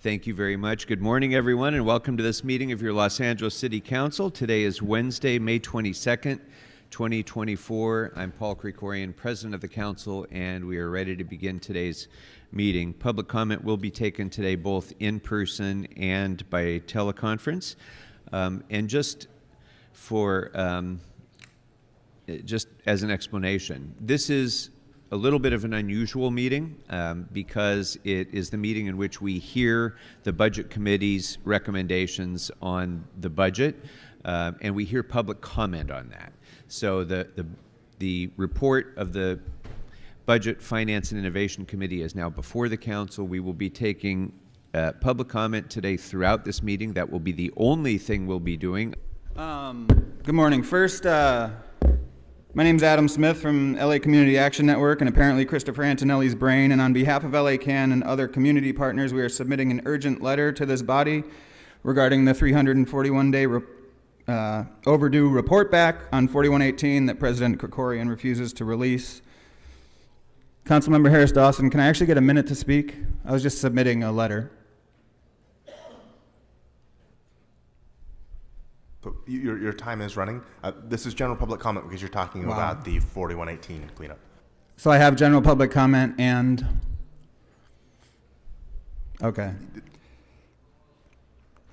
Thank you very much. Good morning, everyone, and welcome to this meeting of your Los Angeles City Council. Today is Wednesday, May 22nd, 2024. I'm Paul Krikorian, President of the Council, and we are ready to begin today's meeting. Public comment will be taken today both in person and by teleconference. And just as an explanation, this is a little bit of an unusual meeting because it is the meeting in which we hear the Budget Committee's recommendations on the budget, and we hear public comment on that. So the report of the Budget, Finance, and Innovation Committee is now before the Council. We will be taking public comment today throughout this meeting. That will be the only thing we'll be doing. Good morning. First, my name's Adam Smith from LA Community Action Network and apparently Christopher Antonelli's brain, and on behalf of LA CAN and other community partners, we are submitting an urgent letter to this body regarding the 341-day overdue report back on 4118 that President Krikorian refuses to release. Councilmember Harris Dawson, can I actually get a minute to speak? I was just submitting a letter. So your time is running. This is general public comment because you're talking about the 4118 cleanup. So I have general public comment and... Okay.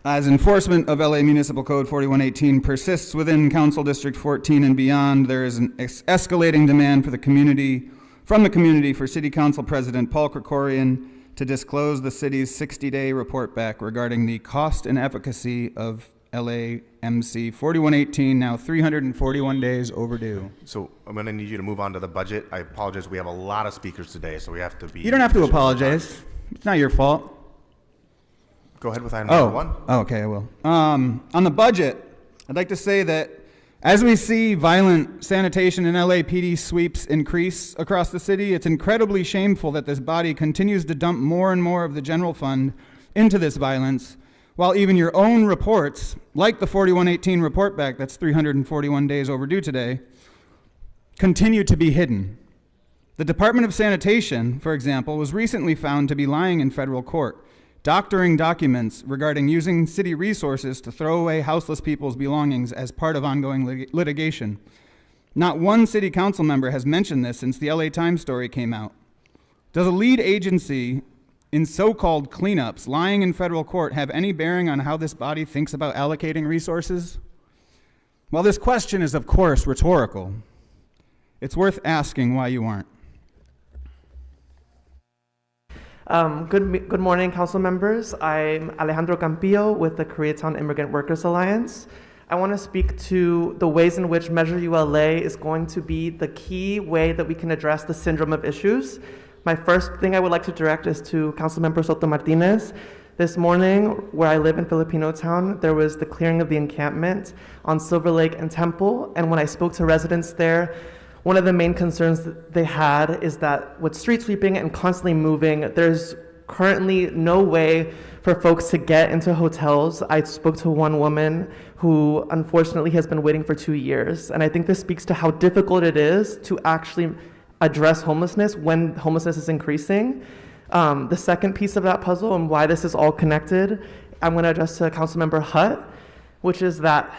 As enforcement of LA Municipal Code 4118 persists within Council District 14 and beyond, there is an escalating demand from the community for City Council President Paul Krikorian to disclose the city's 60-day report back regarding the cost and efficacy of LAMC 4118, now 341 days overdue. So I'm going to need you to move on to the budget. I apologize. We have a lot of speakers today, so we have to be... You don't have to apologize. It's not your fault. Go ahead with item number one. Oh, okay, I will. On the budget, I'd like to say that as we see violent sanitation and LAPD sweeps increase across the city, it's incredibly shameful that this body continues to dump more and more of the general fund into this violence, while even your own reports, like the 4118 report back that's 341 days overdue today, continue to be hidden. The Department of Sanitation, for example, was recently found to be lying in federal court, doctoring documents regarding using city resources to throw away houseless people's belongings as part of ongoing litigation. Not one city council member has mentioned this since the LA Times story came out. Does a lead agency in so-called cleanups lying in federal court have any bearing on how this body thinks about allocating resources? Well, this question is, of course, rhetorical. It's worth asking why you aren't. Good morning, council members. I'm Alejandro Campillo with the Koreatown Immigrant Workers Alliance. I want to speak to the ways in which Measure ULA is going to be the key way that we can address the syndrome of issues. My first thing I would like to direct is to Councilmember Soto Martinez. This morning, where I live in Filipino Town, there was the clearing of the encampment on Silver Lake and Temple, and when I spoke to residents there, one of the main concerns that they had is that with street sweeping and constantly moving, there's currently no way for folks to get into hotels. I spoke to one woman who unfortunately has been waiting for 2 years, and I think this speaks to how difficult it is to actually address homelessness when homelessness is increasing. The second piece of that puzzle and why this is all connected, I'm going to address to Councilmember Hutt, which is that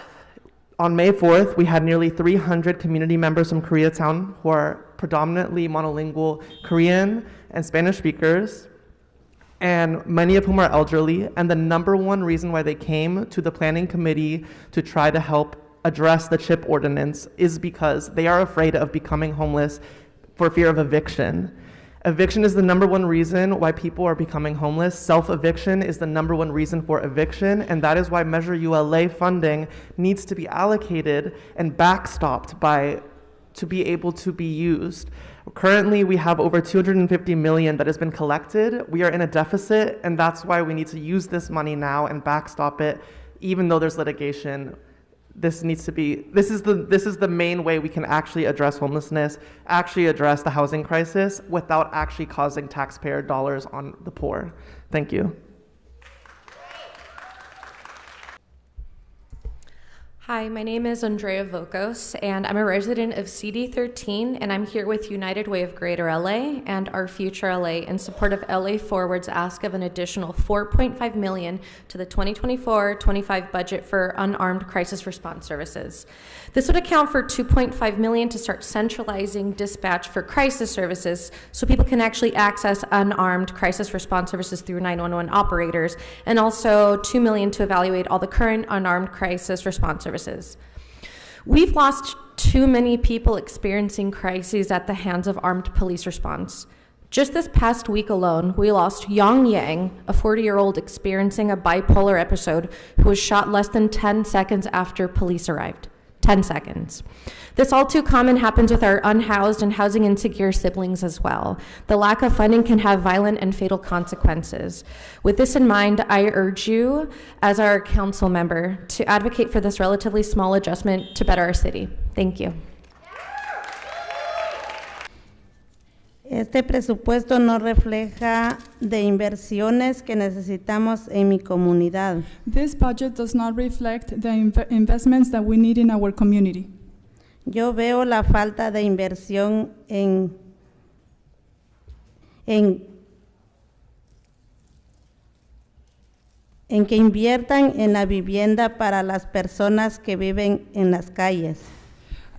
on May 4th, we had nearly 300 community members from Koreatown who are predominantly monolingual Korean and Spanish speakers, and many of whom are elderly. And the number one reason why they came to the planning committee to try to help address the CHIP ordinance is because they are afraid of becoming homeless for fear of eviction. Eviction is the number one reason why people are becoming homeless. Self-eviction is the number one reason for eviction, and that is why Measure ULA funding needs to be allocated and backstopped to be able to be used. Currently, we have over $250 million that has been collected. We are in a deficit, and that's why we need to use this money now and backstop it, even though there's litigation. This is the main way we can actually address homelessness, actually address the housing crisis without actually causing taxpayer dollars on the poor. Thank you. Hi, my name is Andrea Vokos, and I'm a resident of CD13, and I'm here with United Way of Greater LA and Our Future LA in support of LA Forward's ask of an additional $4.5 million to the 2024-25 budget for unarmed crisis response services. This would account for $2.5 million to start centralizing dispatch for crisis services so people can actually access unarmed crisis response services through 911 operators, and also $2 million to evaluate all the current unarmed crisis response services. We've lost too many people experiencing crises at the hands of armed police response. Just this past week alone, we lost Yang Yang, a 40-year-old experiencing a bipolar episode, who was shot less than 10 seconds after police arrived. 10 seconds. This all too common happens with our unhoused and housing insecure siblings as well. The lack of funding can have violent and fatal consequences. With this in mind, I urge you, as our council member, to advocate for this relatively small adjustment to better our city. Thank you. Este presupuesto no refleja de inversiones que necesitamos en mi comunidad. This budget does not reflect the investments that we need in our community. Yo veo la falta de inversión en que inviertan en la vivienda para las personas que viven en las calles.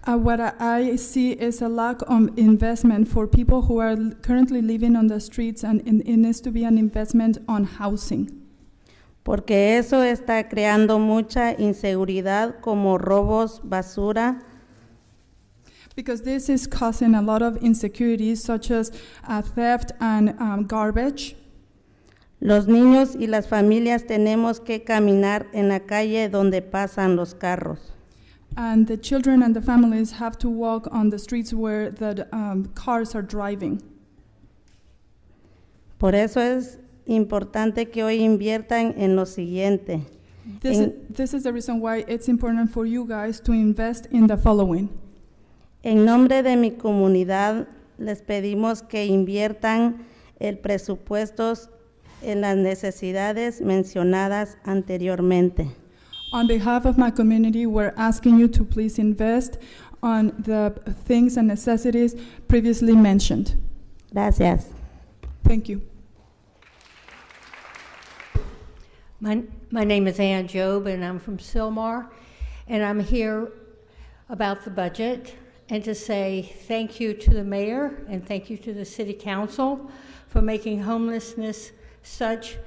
What I see is a lack of investment for people who are currently living on the streets, and it needs to be an investment on housing. Porque eso está creando mucha inseguridad como robos, basura. Because this is causing a lot of insecurities such as theft and garbage. Los niños y las familias tenemos que caminar en la calle donde pasan los carros. And the children and the families have to walk on the streets where the cars are driving. Por eso es importante que hoy inviertan en lo siguiente. This is the reason why it's important for you guys to invest in the following. En nombre de mi comunidad, les pedimos que inviertan el presupuesto en las necesidades mencionadas anteriormente. On behalf of my community, we're asking you to please invest on the things and necessities previously mentioned. Gracias. Thank you. My name is Ann Job, and I'm from Sylmar, and I'm here about the budget and to say thank you to the mayor and thank you to the city council for making homelessness such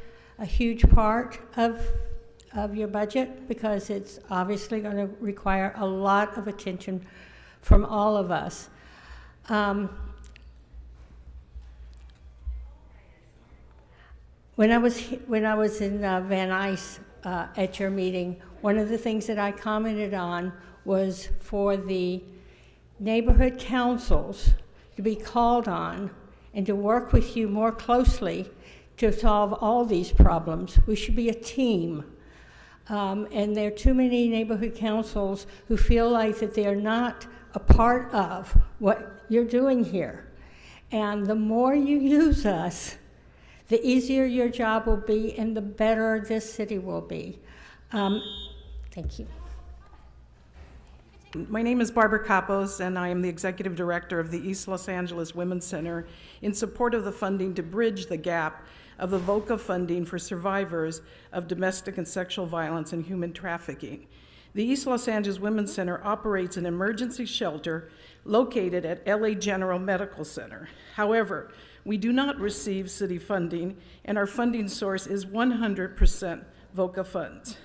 a huge part of your budget, because it's obviously going to require a lot of attention from all of us. When I was in Van Nuys at your meeting, one of the things that I commented on was for the neighborhood councils to be called on and to work with you more closely to solve all these problems. We should be a team. And there are too many neighborhood councils who feel like that they're not a part of what you're doing here. And the more you use us, the easier your job will be and the better this city will be. Thank you. My name is Barbara Capos, and I am the Executive Director of the East Los Angeles Women's Center in support of the funding to bridge the gap of the VOCA funding for survivors of domestic and sexual violence and human trafficking. The East Los Angeles Women's Center operates an emergency shelter located at LA General Medical Center. However, we do not receive city funding, and our funding source is 100% VOCA funds.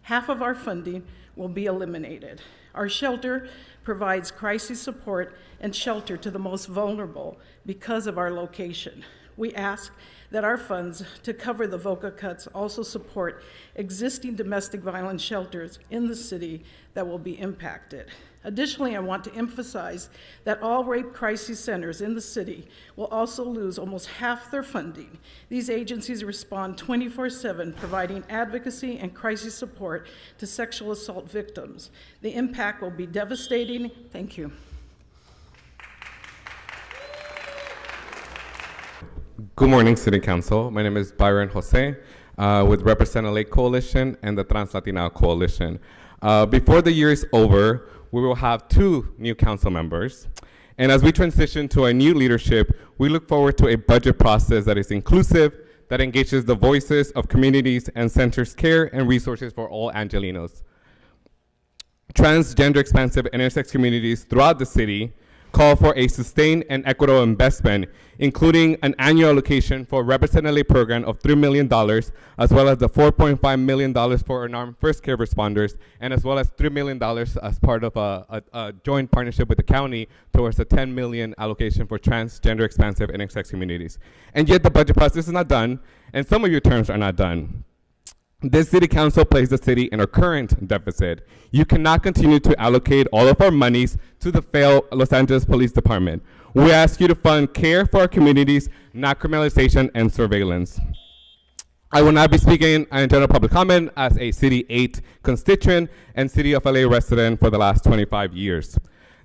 Half of our funding will be eliminated. Our shelter provides crisis support and shelter to the most vulnerable because of our location. We ask that our funds to cover the VOCA cuts also support existing domestic violence shelters in the city that will be impacted. Additionally, I want to emphasize that all rape crisis centers in the city will also lose almost half their funding. These agencies respond 24/7, providing advocacy and crisis support to sexual assault victims. The impact will be devastating. Thank you. Good morning, City Council. My name is Byron Jose with Represent LA Coalition and the Trans Latina Coalition. Before the year is over, we will have 2 new council members. And as we transition to a new leadership, we look forward to a budget process that is inclusive, that engages the voices of communities and centers care and resources for all Angelinos. Transgender, expansive, and intersex communities throughout the city call for a sustained and equitable investment, including an annual allocation for representative program of $3 million, as well as the $4.5 million for unarmed first care responders, and as well as $3 million as part of a joint partnership with the county towards the $10 million allocation for transgender, expansive, and intersex communities. And yet the budget process is not done, and some of your terms are not done. This city council placed the city in a current deficit. You cannot continue to allocate all of our monies to the failed Los Angeles Police Department. We ask you to fund care for our communities, not criminalization and surveillance. I will not be speaking in general public comment as a City 8 constituent and City of LA resident for the last 25 years.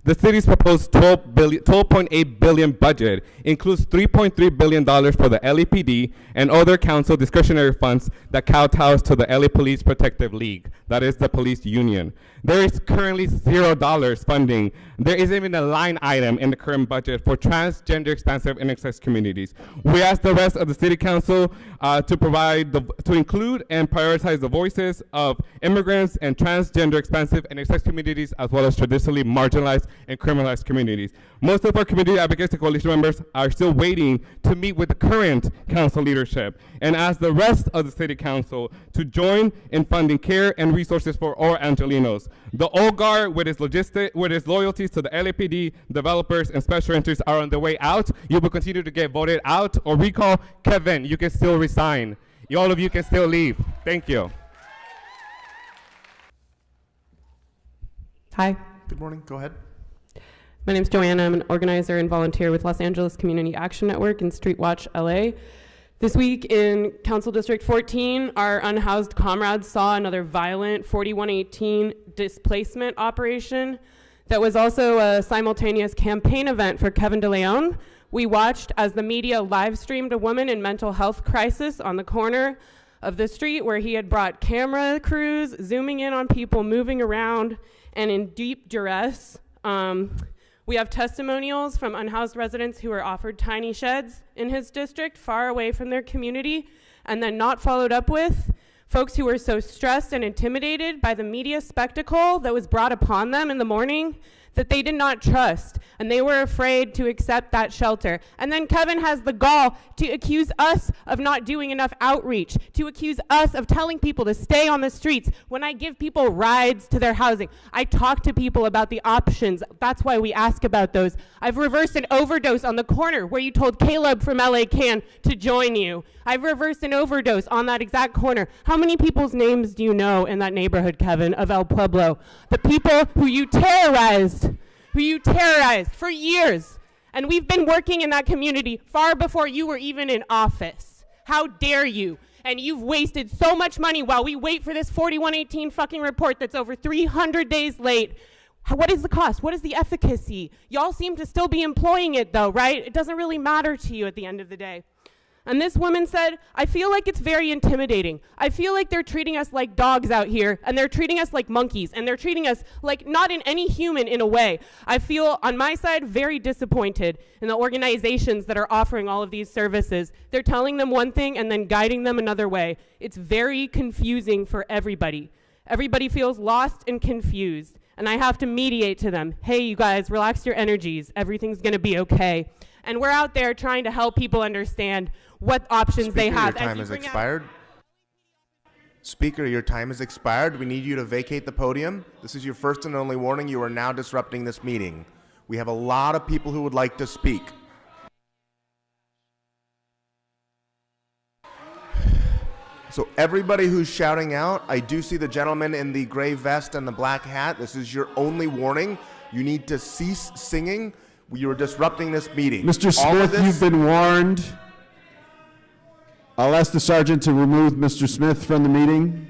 The city's proposed $12.8 billion budget includes $3.3 billion for the LAPD and other council discretionary funds that kowtows to the LA Police Protective League, that is the police union. There is currently $0 funding. There isn't even a line item in the current budget for transgender, expansive, and intersex communities. We ask the rest of the city council to include and prioritize the voices of immigrants and transgender, expansive, and intersex communities, as well as traditionally marginalized and criminalized communities. Most of our community advocates and coalition members are still waiting to meet with the current council leadership and ask the rest of the city council to join in funding care and resources for all Angelinos. The old guard with its loyalties to the LAPD, developers, and special interests are on the way out. You will continue to get voted out or recall. Kevin, you can still resign. All of you can still leave. Thank you. Hi. Good morning. Go ahead. My name is Joanna. I'm an organizer and volunteer with Los Angeles Community Action Network and Street Watch LA. This week in Council District 14, our unhoused comrades saw another violent 4118 displacement operation that was also a simultaneous campaign event for Kevin De Leon. We watched as the media live streamed a woman in mental health crisis on the corner of the street where he had brought camera crews zooming in on people moving around and in deep duress. We have testimonials from unhoused residents who were offered tiny sheds in his district far away from their community and then not followed up with. Folks who were so stressed and intimidated by the media spectacle that was brought upon them in the morning that they did not trust, and they were afraid to accept that shelter. And then Kevin has the gall to accuse us of not doing enough outreach, to accuse us of telling people to stay on the streets when I give people rides to their housing. I talk to people about the options. That's why we ask about those. I've reversed an overdose on the corner where you told Caleb from LA Can to join you. I've reversed an overdose on that exact corner. How many people's names do you know in that neighborhood, Kevin, of El Pueblo? The people who you terrorized for years. And we've been working in that community far before you were even in office. How dare you? And you've wasted so much money while we wait for this 4118 fucking report that's over 300 days late. What is the cost? What is the efficacy? Y'all seem to still be employing it though, right? It doesn't really matter to you at the end of the day. And this woman said, I feel like it's very intimidating. I feel like they're treating us like dogs out here, and they're treating us like monkeys, and they're treating us like not in any human in a way. I feel, on my side, very disappointed in the organizations that are offering all of these services. They're telling them one thing and then guiding them another way. It's very confusing for everybody. Everybody feels lost and confused, and I have to mediate to them. Hey, you guys, relax your energies. Everything's gonna be okay. And we're out there trying to help people understand what options they have. Your time has expired. Speaker, your time has expired. We need you to vacate the podium. This is your first and only warning. You are now disrupting this meeting. We have a lot of people who would like to speak. So everybody who's shouting out, I do see the gentleman in the gray vest and the black hat. This is your only warning. You need to cease singing. You are disrupting this meeting. Mr. Smith, you've been warned. I'll ask the sergeant to remove Mr. Smith from the meeting.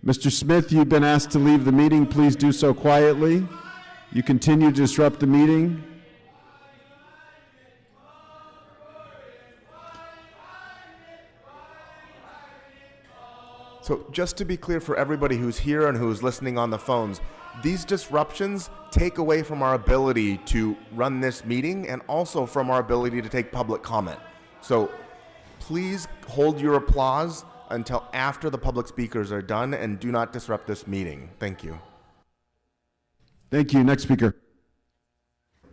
Mr. Smith, you've been asked to leave the meeting. Please do so quietly. You continue to disrupt the meeting. So just to be clear for everybody who's here and who's listening on the phones, these disruptions take away from our ability to run this meeting and also from our ability to take public comment. So please hold your applause until after the public speakers are done and do not disrupt this meeting. Thank you. Thank you. Next speaker.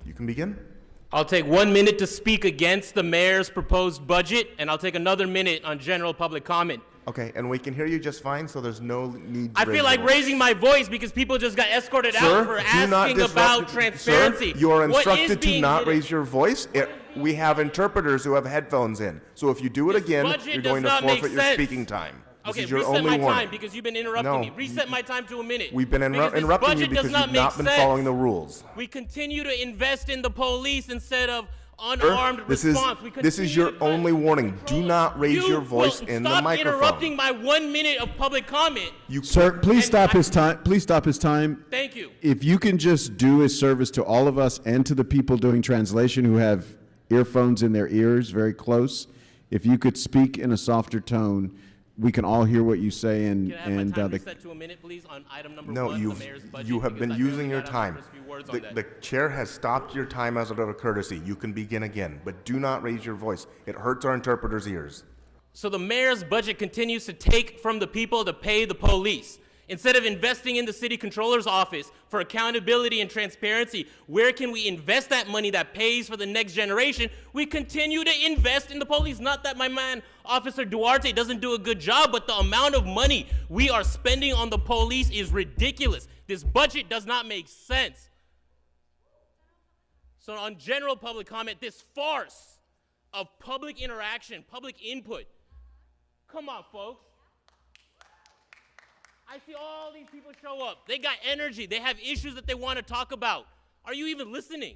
You can begin. I'll take 1 minute to speak against the mayor's proposed budget, and I'll take another minute on general public comment. Okay, and we can hear you just fine, so there's no need to I feel like raising my voice because people just got escorted out for asking about transparency. Sir, you are instructed to not hidden? raise your voice. We have interpreters who have headphones in. So if you do it again, you're going to forfeit your speaking time. Okay, this is your reset only my warning. time because you've been interrupting me. Reset my time to a minute. We've been interrupting you because you've not been following the rules. We continue to invest in the police instead of unarmed response. This is your only warning. Do not raise your voice in the microphone. Stop interrupting my 1 minute of public comment. Sir, please stop his time. Please stop his time. Thank you. If you can just do a service to all of us and to the people doing translation who have earphones in their ears very close, if you could speak in a softer tone, we can all hear what you say. And Can I have my time reset to a minute, please, on item number no, one, the mayor's budget? you have been using your time. The The chair has stopped your time as a little courtesy. You can begin again, but do not raise your voice. It hurts our interpreters' ears. So the mayor's budget continues to take from the people to pay the police. Instead of investing in the city controller's office for accountability and transparency, where can we invest that money that pays for the next generation? We continue to invest in the police. Not that my man, Officer Duarte, doesn't do a good job, but the amount of money we are spending on the police is ridiculous. This budget does not make sense. So on general public comment, this farce of public interaction, public input. Come on, folks. I see all these people show up. They got energy. They have issues that they want to talk about. Are you even listening?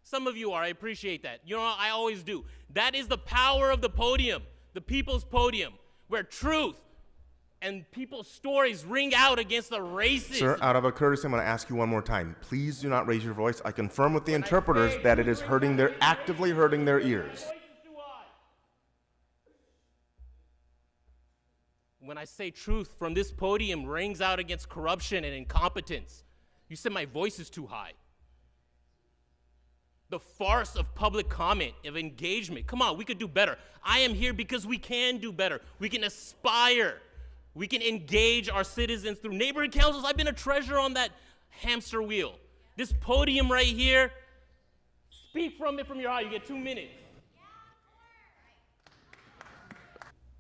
Some of you are. I appreciate that. You know, I always do. That is the power of the podium, the people's podium, where truth and people's stories ring out against the racism. Sir, out of a courtesy, I'm going to ask you one more time. Please do not raise your voice. I confirm with the interpreters that it is actively hurting their ears. When I say truth from this podium rings out against corruption and incompetence. You said my voice is too high. The farce of public comment, of engagement. Come on, we could do better. I am here because we can do better. We can aspire. We can engage our citizens through neighborhood councils. I've been a treasurer on that hamster wheel. This podium right here, speak from it from your heart. You get 2 minutes.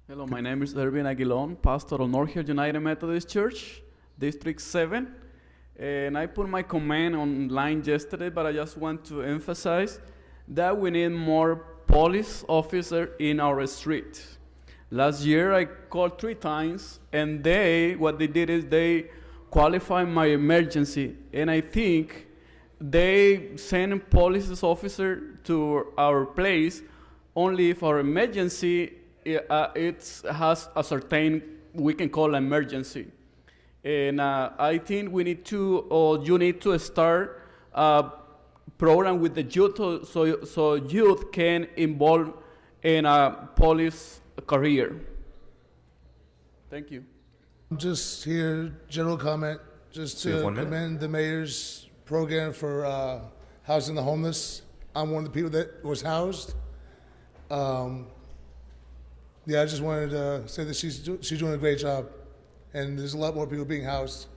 Hello, my name is Erwin Aguilon, pastor of North Hill United Methodist Church, District 7. And I put my comment online yesterday, but I just want to emphasize that we need more police officers in our street. Last year, I called 3 times, and what they did is they qualified my emergency, and I think they send police officer to our place only if our emergency it has a certain, we can call emergency. And I think we need to, or you need to start a program with the youth so youth can involve in a police career. Thank you. I'm just here, general comment, just to commend the mayor's program for housing the homeless. I'm one of the people that was housed. Yeah, I just wanted to say that she's doing a great job, and there's a lot more people being housed.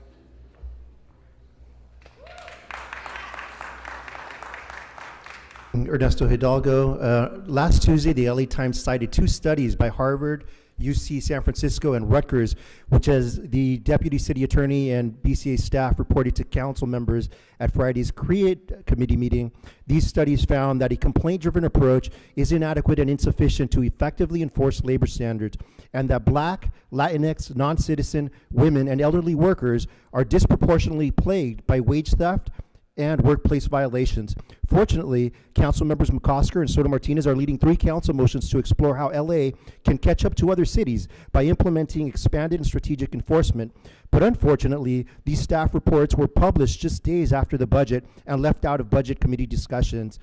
Ernesto Hidalgo. Last Tuesday, the LA Times cited 2 studies by Harvard, UC San Francisco, and Rutgers, which, as the deputy city attorney and BCA staff reported to council members at Friday's CREATE committee meeting, these studies found that a complaint-driven approach is inadequate and insufficient to effectively enforce labor standards, and that Black, Latinx, non-citizen, women, and elderly workers are disproportionately plagued by wage theft and workplace violations. Fortunately, council members McCosker and Soto Martinez are leading 3 council motions to explore how LA can catch up to other cities by implementing expanded and strategic enforcement. But unfortunately, these staff reports were published just days after the budget and left out of budget committee discussions.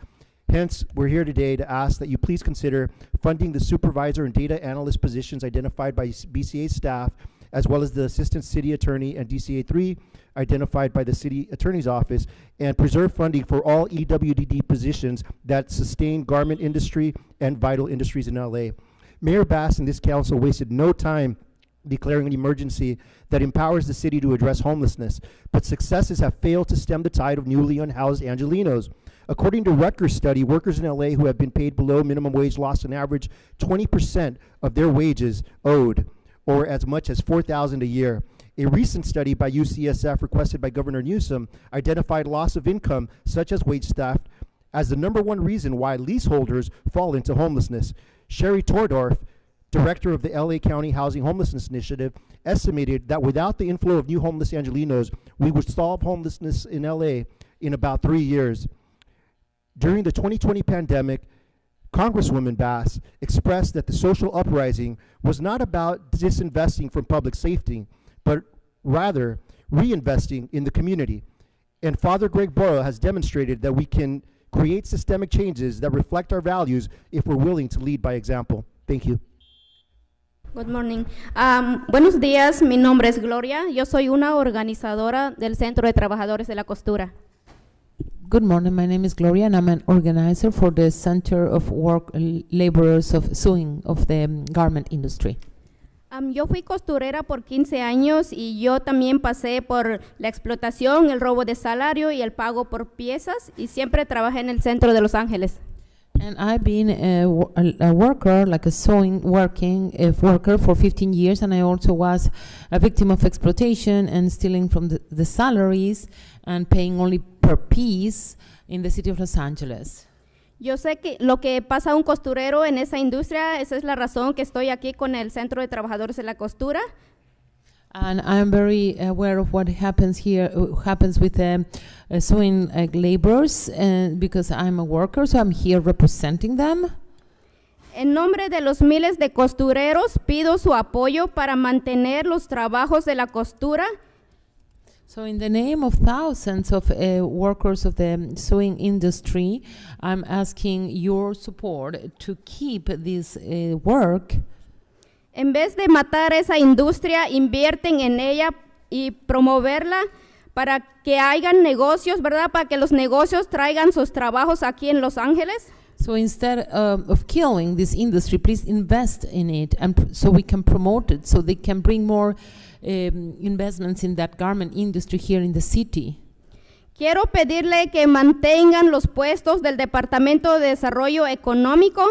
Hence, we're here today to ask that you please consider funding the supervisor and data analyst positions identified by BCA staff as well as the Assistant City Attorney and DCA 3 identified by the City Attorney's Office, and preserve funding for all EWDD positions that sustain garment industry and vital industries in LA. Mayor Bass and this council wasted no time declaring an emergency that empowers the city to address homelessness, but successes have failed to stem the tide of newly unhoused Angelinos. According to Rutgers study, workers in LA who have been paid below minimum wage lost an average 20% of their wages owed, or as much as $4,000 a year. A recent study by UCSF requested by Governor Newsom identified loss of income, such as wage theft, as the #1 reason why leaseholders fall into homelessness. Sherry Tordorf, director of the LA County Housing Homelessness Initiative, estimated that without the inflow of new homeless Angelinos, we would solve homelessness in LA in about 3 years. During the 2020 pandemic, Congresswoman Bass expressed that the social uprising was not about disinvesting from public safety, but rather reinvesting in the community. And Father Greg Boyle has demonstrated that we can create systemic changes that reflect our values if we're willing to lead by example. Thank you. Good morning. Buenos días, mi nombre es Gloria. Yo soy una organizadora del Centro de Trabajadores de la Costura. Good morning, my name is Gloria and I'm an organizer for the Center of Work Laborers of Sewing of the garment industry. Yo fui costurera por 15 años y yo también pasé por la explotación, el robo de salario y el pago por piezas y siempre trabajé en el centro de Los Ángeles. And I've been a worker, like a sewing worker for 15 years, and I also was a victim of exploitation and stealing from the salaries and paying only per piece in the city of Los Angeles. Yo sé que lo que pasa a un costurero en esa industria, esa es la razón que estoy aquí con el Centro de Trabajadores de la Costura. And I'm very aware of what happens here, happens with sewing laborers, because I'm a worker, so I'm here representing them. En nombre de los miles de costureros, pido su apoyo para mantener los trabajos de la costura. So in the name of thousands of workers of the sewing industry, I'm asking your support to keep this work. En vez de matar esa industria, invierten en ella y promoverla para que hayan negocios, ¿verdad? Para que los negocios traigan sus trabajos aquí en Los Ángeles. So instead of killing this industry, please invest in it, and so we can promote it, so they can bring more investments in that garment industry here in the city. Quiero pedirle que mantengan los puestos del Departamento de Desarrollo Económico.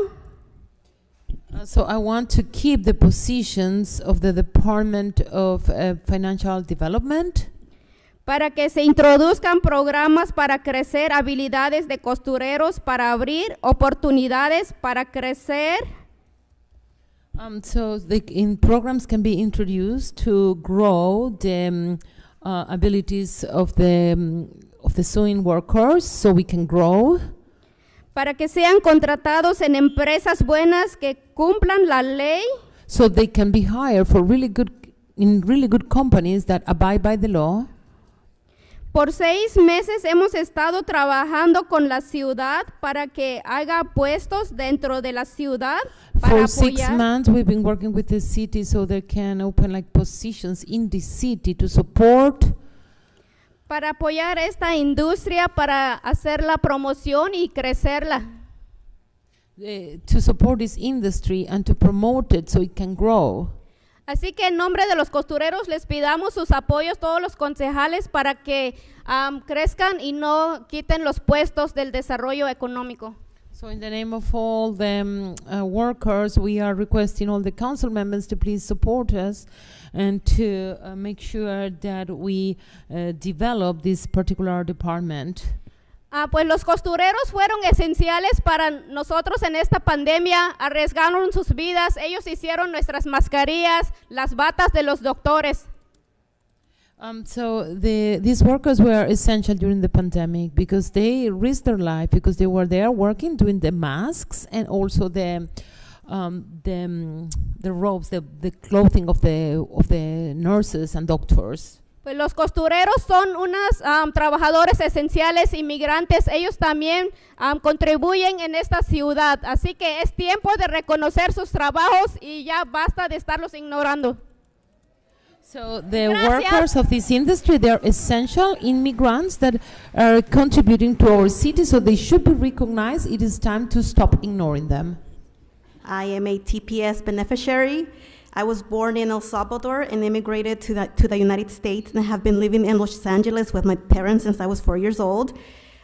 So I want to keep the positions of the Department of Financial Development. Para que se introduzcan programas para crecer habilidades de costureros, para abrir oportunidades para crecer. So programs can be introduced to grow the abilities of the sewing workers, so we can grow. Para que sean contratados en empresas buenas que cumplan la ley. So they can be hired for really good companies that abide by the law. Por 6 meses hemos estado trabajando con la ciudad para que haga puestos dentro de la ciudad. For 6 months we've been working with the city so they can open like positions in the city to support. Para apoyar esta industria, para hacer la promoción y crecerla. To support this industry and to promote it so it can grow. Así que en nombre de los costureros les pidamos sus apoyos, todos los concejales, para que crezcan y no quiten los puestos del desarrollo económico. So in the name of all the workers, we are requesting all the council members to please support us and to make sure that we develop this particular department. Pues los costureros fueron esenciales para nosotros en esta pandemia, arriesgaron sus vidas, ellos hicieron nuestras mascarillas, las batas de los doctores. So these workers were essential during the pandemic because they risked their life, because they were there working, doing the masks and also the robes, the clothing of the nurses and doctors. Pues los costureros son unos trabajadores esenciales, inmigrantes, ellos también contribuyen en esta ciudad, así que es tiempo de reconocer sus trabajos y ya basta de estarlos ignorando. So the workers of this industry, they're essential immigrants that are contributing to our city, so they should be recognized. It is time to stop ignoring them. I am a TPS beneficiary. I was born in El Salvador and immigrated to the United States and have been living in Los Angeles with my parents since I was 4 years old.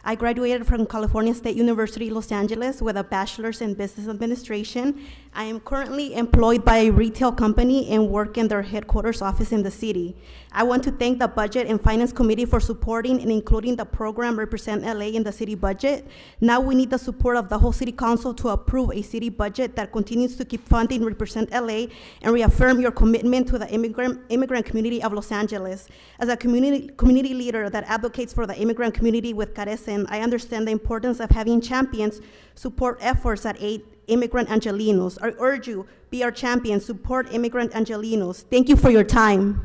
I graduated from California State University, Los Angeles with a bachelor's in business administration. I am currently employed by a retail company and work in their headquarters office in the city. I want to thank the Budget and Finance Committee for supporting and including the program Represent LA in the city budget. Now we need the support of the whole city council to approve a city budget that continues to keep funding Represent LA and reaffirm your commitment to the immigrant community of Los Angeles. As a community leader that advocates for the immigrant community with Carecen, I understand the importance of having champions support efforts that aid immigrant Angelinos. I urge you, be our champions, support immigrant Angelinos. Thank you for your time.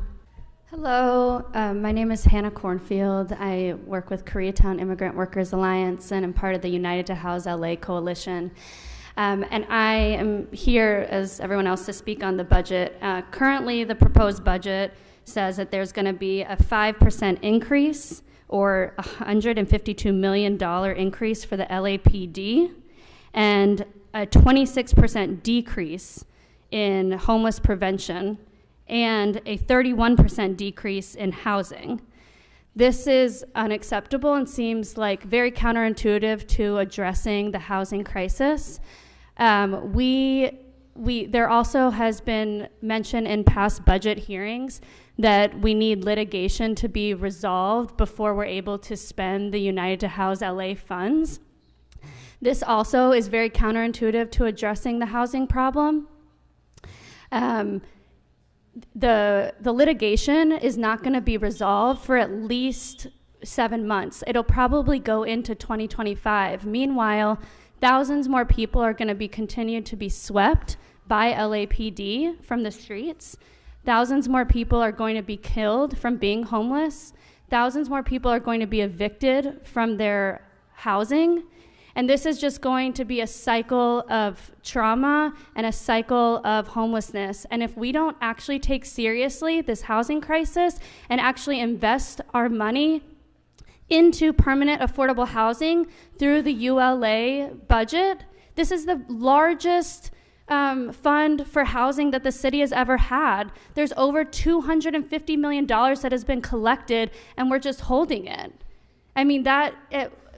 Hello, my name is Hannah Cornfield. I work with Koreatown Immigrant Workers Alliance and I'm part of the United to House LA Coalition. And I am here, as everyone else, to speak on the budget. Currently, the proposed budget says that there's going to be a 5% increase or $152 million increase for the LAPD and a 26% decrease in homeless prevention and a 31% decrease in housing. This is unacceptable and seems like very counterintuitive to addressing the housing crisis. There also has been mention in past budget hearings that we need litigation to be resolved before we're able to spend the United to House LA funds. This also is very counterintuitive to addressing the housing problem. The litigation is not going to be resolved for at least 7 months. It'll probably go into 2025. Meanwhile, thousands more people are going to be continued to be swept by LAPD from the streets. Thousands more people are going to be killed from being homeless. Thousands more people are going to be evicted from their housing. And this is just going to be a cycle of trauma and a cycle of homelessness. And if we don't actually take seriously this housing crisis and actually invest our money into permanent affordable housing through the ULA budget, this is the largest fund for housing that the city has ever had. There's over $250 million that has been collected and we're just holding it. I mean,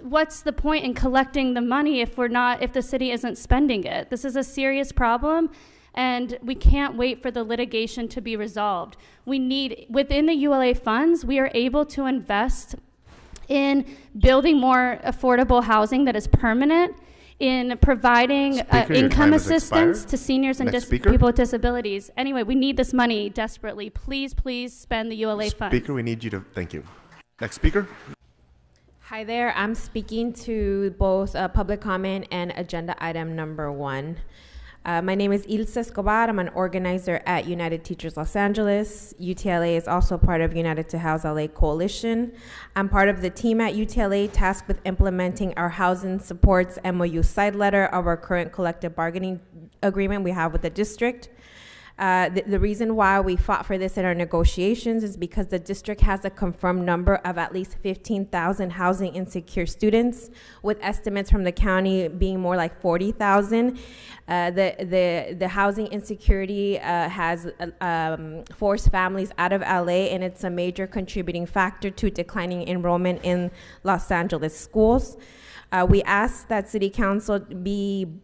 what's the point in collecting the money if the city isn't spending it? This is a serious problem and we can't wait for the litigation to be resolved. Within the ULA funds, we are able to invest in building more affordable housing that is permanent, in providing income assistance to seniors and people with disabilities. Anyway, we need this money desperately. Please, please spend the ULA funds. Speaker, we need you to, thank you. Next speaker. Hi there, I'm speaking to both public comment and agenda item number 1. My name is Ilse Escobar. I'm an organizer at United Teachers Los Angeles. UTLA is also part of United to House LA Coalition. I'm part of the team at UTLA tasked with implementing our housing supports MOU side letter of our current collective bargaining agreement we have with the district. The reason why we fought for this in our negotiations is because the district has a confirmed number of at least 15,000 housing insecure students, with estimates from the county being more like 40,000. The housing insecurity has forced families out of LA, and it's a major contributing factor to declining enrollment in Los Angeles schools. We ask that City Council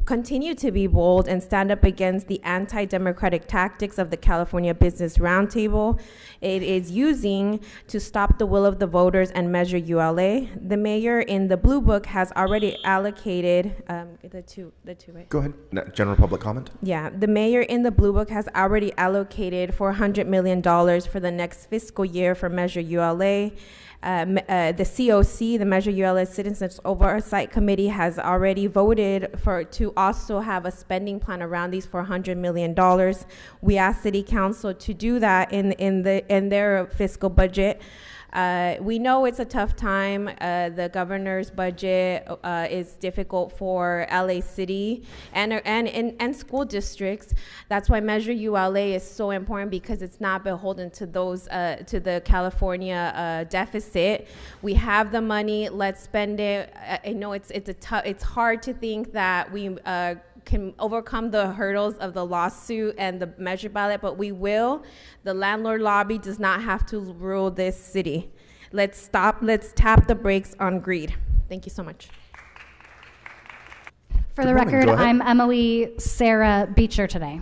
continue to be bold and stand up against the anti-democratic tactics of the California Business Roundtable it is using to stop the will of the voters and measure ULA. The mayor in the Blue Book has already allocated the two, right? Go ahead. General public comment. Yeah, the mayor in the Blue Book has already allocated $400 million for the next fiscal year for Measure ULA. The COC, the Measure ULA Citizens Oversight Committee, has already voted to also have a spending plan around these $400 million. We asked City Council to do that in their fiscal budget. We know it's a tough time. The governor's budget is difficult for LA City and school districts. That's why Measure ULA is so important, because it's not beholden to those to the California deficit. We have the money. Let's spend it. I know it's hard to think that we can overcome the hurdles of the lawsuit and the measure ballot, but we will. The landlord lobby does not have to rule this city. Let's tap the brakes on greed. Thank you so much. For the record, I'm Emily Sarah Beecher today.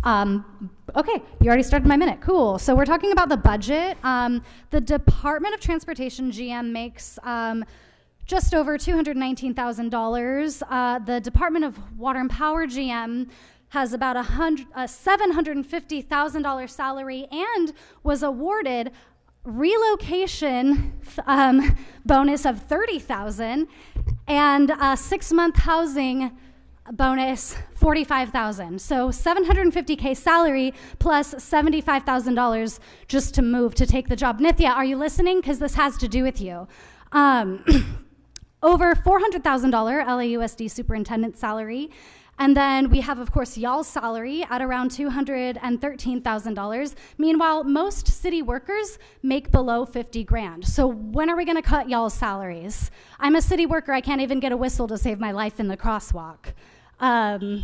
Okay, you already started my minute. Cool. So we're talking about the budget. The Department of Transportation GM makes just over $219,000. The Department of Water and Power GM has about a $750,000 salary and was awarded relocation bonus of $30,000 and a 6-month housing bonus $45,000. So $750K salary plus $75,000 just to move to take the job. Nithya, are you listening? Because this has to do with you. Over $400,000 LAUSD superintendent salary. And then we have, of course, y'all's salary at around $213,000. Meanwhile, most city workers make below 50 grand. So when are we gonna cut y'all's salaries? I'm a city worker, I can't even get a whistle to save my life in the crosswalk. And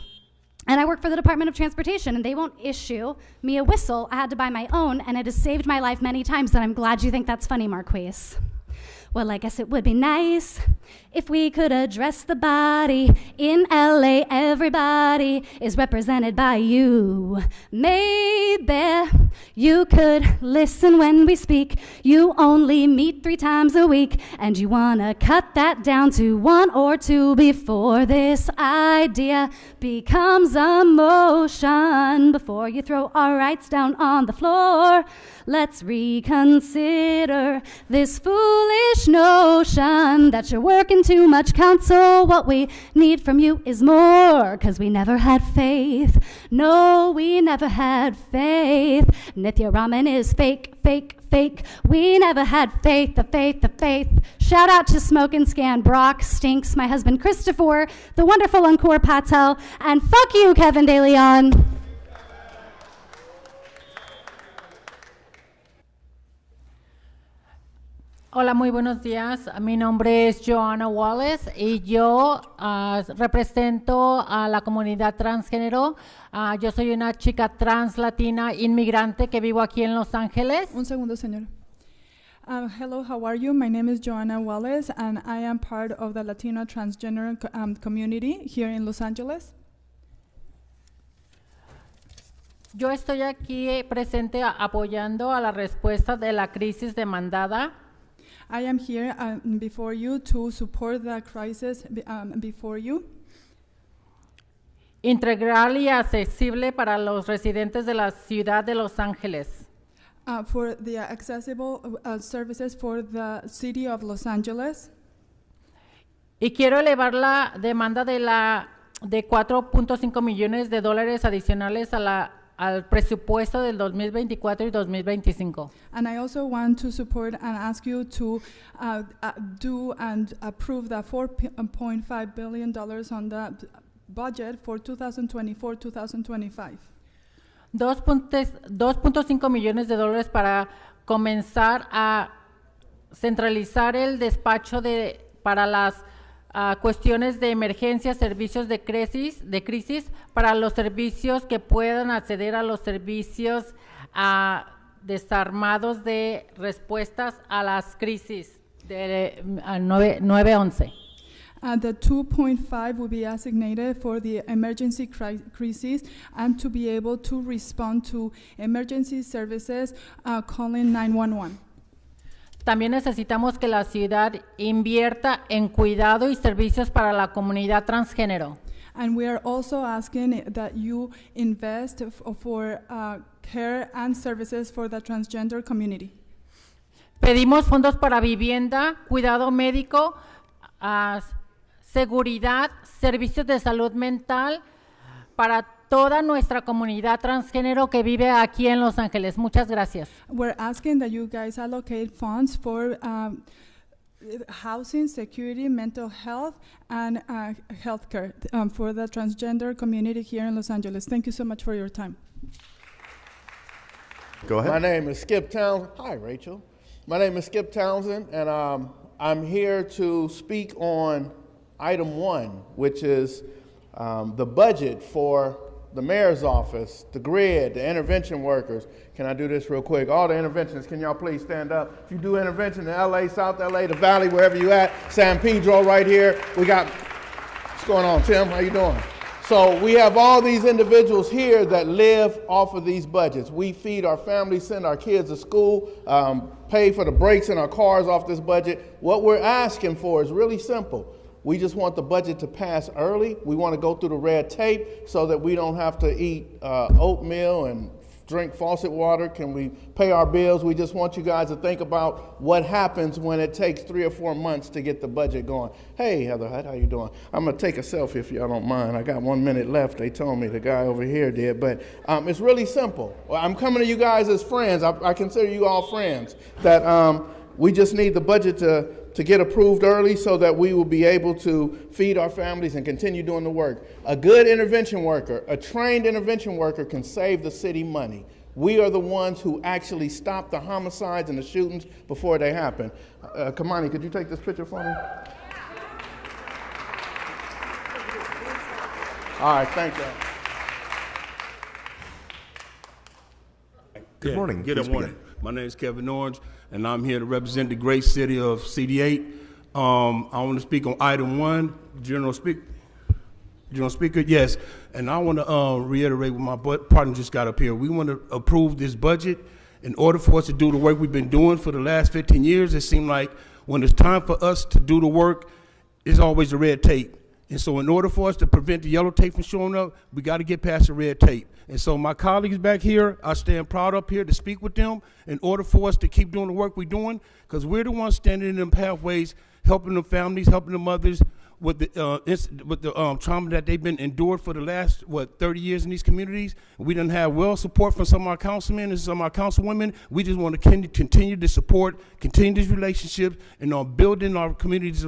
I work for the Department of Transportation, and they won't issue me a whistle. I had to buy my own, and it has saved my life many times, and I'm glad you think that's funny, Marquise. Well, I guess it would be nice if we could address the body. In LA, everybody is represented by you. Maybe you could listen when we speak. You only meet 3 times a week, and you wanna cut that down to 1 or 2 before this idea becomes a motion. Before you throw our rights down on the floor, let's reconsider this foolish notion that you're working too much, council. What we need from you is more, 'cause we never had faith. No, we never had faith. Nithya Raman is fake, fake, fake. We never had faith, the faith, the faith. Shout out to Smoke and Scan, Brock, Stinks, my husband Christopher, the wonderful Encore Patel, and fuck you, Kevin De Leon. Hola, muy buenos días. Mi nombre es Joanna Wallace y yo represento a la comunidad transgénero. Yo soy una chica trans latina inmigrante que vivo aquí en Los Ángeles. Un segundo, señor. Hello, how are you? My name is Joanna Wallace, and I am part of the Latino transgender community here in Los Angeles. Yo estoy aquí presente apoyando a la respuesta de la crisis demandada. I am here before you to support the crisis before you. Integral y accesible para los residentes de la ciudad de Los Ángeles. For the accessible services for the city of Los Angeles. Y quiero elevar la demanda de 4.5 millones de dólares adicionales al presupuesto del 2024 y 2025. And I also want to support and ask you to do and approve the $4.5 billion on the budget for 2024-2025. 2.5 millones de dólares para comenzar a centralizar el despacho para las cuestiones de emergencia, servicios de crisis, para los servicios que puedan acceder a los servicios desarmados de respuestas a las crisis de 9/11. The 2.5 will be assignated for the emergency crisis and to be able to respond to emergency services calling 911. También necesitamos que la ciudad invierta en cuidado y servicios para la comunidad transgénero. And we are also asking that you invest for care and services for the transgender community. Pedimos fondos para vivienda, cuidado médico, seguridad, servicios de salud mental, para toda nuestra comunidad transgénero que vive aquí en Los Ángeles. Muchas gracias. We're asking that you guys allocate funds for housing, security, mental health, and healthcare for the transgender community here in Los Angeles. Thank you so much for your time. Go ahead. My name is Skip Townsend. Hi, Rachel. My name is Skip Townsend, and I'm here to speak on item 1, which is the budget for the mayor's office, the grid, the intervention workers. Can I do this real quick? All the interventionists, can y'all please stand up? If you do intervention in LA, South LA, the Valley, wherever you at, San Pedro right here, we got, what's going on, Tim? How you doing? So we have all these individuals here that live off of these budgets. We feed our families, send our kids to school, pay for the brakes in our cars off this budget. What we're asking for is really simple. We just want the budget to pass early. We want to go through the red tape so that we don't have to eat oatmeal and drink faucet water. Can we pay our bills? We just want you guys to think about what happens when it takes 3 or 4 months to get the budget going. Hey, Heather Hutt, how you doing? I'm going to take a selfie if y'all don't mind. I got 1 minute left. They told me the guy over here did. But it's really simple. Well, I'm coming to you guys as friends. I consider you all friends. That we just need the budget to get approved early so that we will be able to feed our families and continue doing the work. A good intervention worker, a trained intervention worker can save the city money. We are the ones who actually stop the homicides and the shootings before they happen. Kamani, could you take this picture for me? All right, thank you. Good morning. Good Please morning. begin. My name is Kevin Orange, and I'm here to represent the great city of CD8. I want to speak on item 1, General Speaker, yes. And I want to reiterate what my partner just got up here. We want to approve this budget. In order for us to do the work we've been doing for the last 15 years, it seemed like when it's time for us to do the work, it's always the red tape. And so in order for us to prevent the yellow tape from showing up, we got to get past the red tape. And so my colleagues back here, I stand proud up here to speak with them in order for us to keep doing the work we're doing, because we're the ones standing in them pathways, helping the families, helping the mothers with the trauma that they've been endured for the last, 30 years in these communities. We done have well support from some of our councilmen and some of our councilwomen. We just want to continue to support, continue these relationships, and building our communities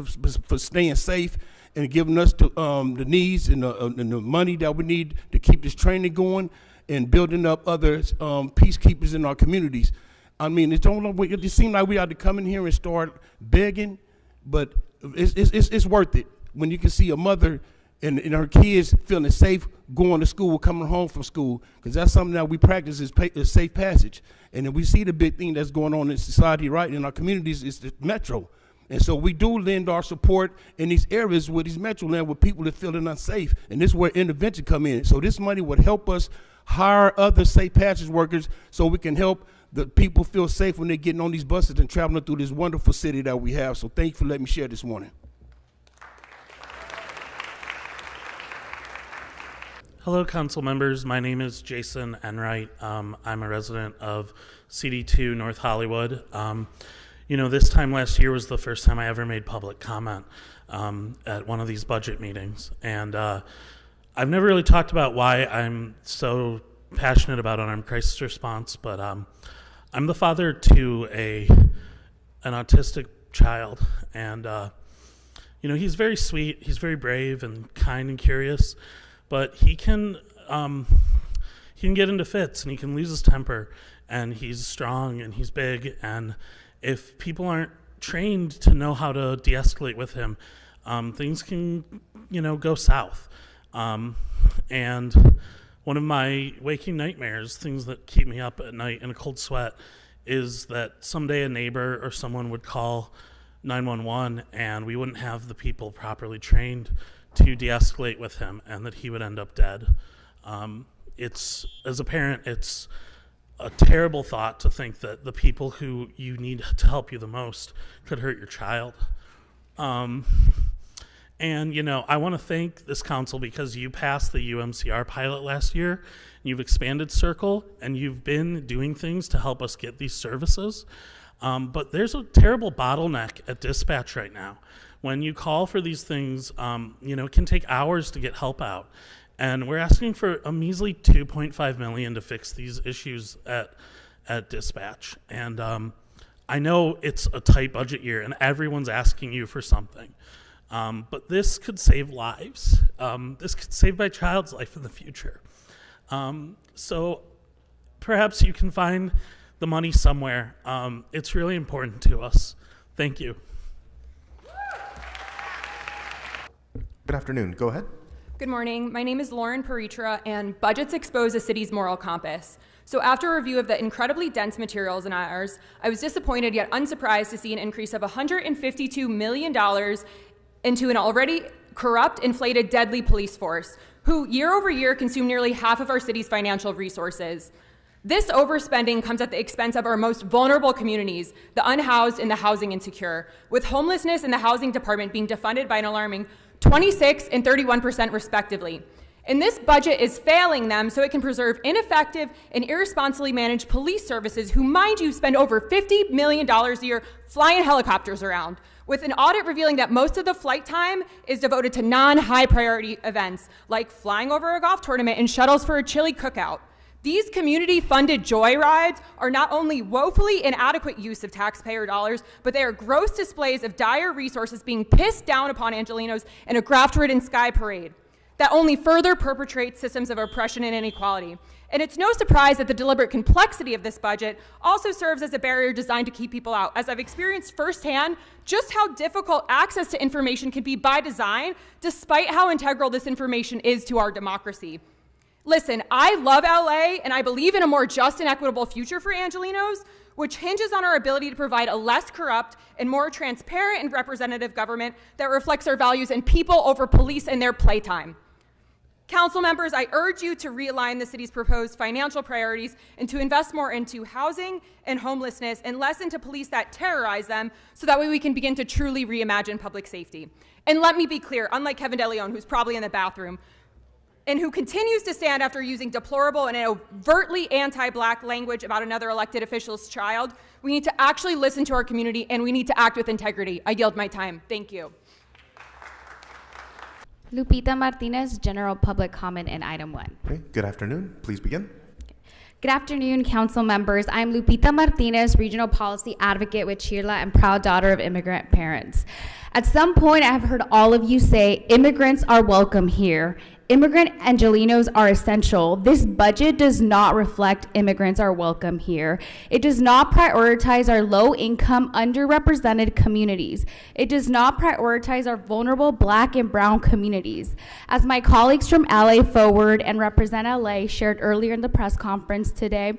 for staying safe and giving us the needs and the money that we need to keep this training going and building up other peacekeepers in our communities. I mean, it just seems like we have to come in here and start begging, but it's worth it when you can see a mother and her kids feeling safe going to school, coming home from school, because that's something that we practice is safe passage. And then we see the big thing that's going on in society, right, in our communities is the metro. And so we do lend our support in these areas where these metro land where people are feeling unsafe. And this is where intervention come in. So this money would help us hire other safe passage workers so we can help the people feel safe when they're getting on these buses and traveling through this wonderful city that we have. So thank you for letting me share this morning. Hello, council members. My name is Jason Enright. I'm a resident of CD2 North Hollywood. This time last year was the first time I ever made public comment at one of these budget meetings. And I've never really talked about why I'm so passionate about unarmed crisis response, but I'm the father to an autistic child. And, he's very sweet, he's very brave and kind and curious, but he can get into fits and he can lose his temper, and he's strong and he's big, and if people aren't trained to know how to de-escalate with him, things can, go south. And one of my waking nightmares, things that keep me up at night in a cold sweat, is that someday a neighbor or someone would call 911 and we wouldn't have the people properly trained to de-escalate with him, and that he would end up dead. As a parent, it's a terrible thought to think that the people who you need to help you the most could hurt your child. And, I want to thank this council because you passed the UMCR pilot last year. You've expanded Circle, and you've been doing things to help us get these services. But there's a terrible bottleneck at dispatch right now. When you call for these things, it can take hours to get help out. And we're asking for a measly $2.5 million to fix these issues at dispatch. And I know it's a tight budget year and everyone's asking you for something. But this could save lives. This could save my child's life in the future. So perhaps you can find the money somewhere. It's really important to us. Thank you. Good afternoon. Go ahead. Good morning. My name is Lauren Paritra, and budgets expose a city's moral compass. So after a review of the incredibly dense materials in ours, I was disappointed yet unsurprised to see an increase of $152 million into an already corrupt, inflated, deadly police force, who year over year consume nearly half of our city's financial resources. This overspending comes at the expense of our most vulnerable communities, the unhoused and the housing insecure, with homelessness and the housing department being defunded by an alarming 26% and 31% respectively. And this budget is failing them so it can preserve ineffective and irresponsibly managed police services who, mind you, spend over $50 million a year flying helicopters around, with an audit revealing that most of the flight time is devoted to non-high priority events, like flying over a golf tournament and shuttles for a chili cookout. These community-funded joyrides are not only woefully inadequate use of taxpayer dollars, but they are gross displays of dire resources being pissed down upon Angelenos in a graft-ridden sky parade that only further perpetrates systems of oppression and inequality. And it's no surprise that the deliberate complexity of this budget also serves as a barrier designed to keep people out, as I've experienced firsthand just how difficult access to information can be by design, despite how integral this information is to our democracy. Listen, I love LA, and I believe in a more just and equitable future for Angelenos, which hinges on our ability to provide a less corrupt and more transparent and representative government that reflects our values and people over police and their playtime. Council members, I urge you to realign the city's proposed financial priorities and to invest more into housing and homelessness and less into police that terrorize them, so that way we can begin to truly reimagine public safety. And let me be clear, unlike Kevin DeLeon, who's probably in the bathroom, and who continues to stand after using deplorable and overtly anti-Black language about another elected official's child, we need to actually listen to our community and we need to act with integrity. I yield my time. Thank you. Lupita Martinez, general public comment in item 1. Okay. Good afternoon. Please begin. Good afternoon, council members. I'm Lupita Martinez, regional policy advocate with Chirla and proud daughter of immigrant parents. At some point, I have heard all of you say immigrants are welcome here. Immigrant Angelenos are essential. This budget does not reflect immigrants are welcome here. It does not prioritize our low-income, underrepresented communities. It does not prioritize our vulnerable Black and Brown communities. As my colleagues from LA Forward and Represent LA shared earlier in the press conference today,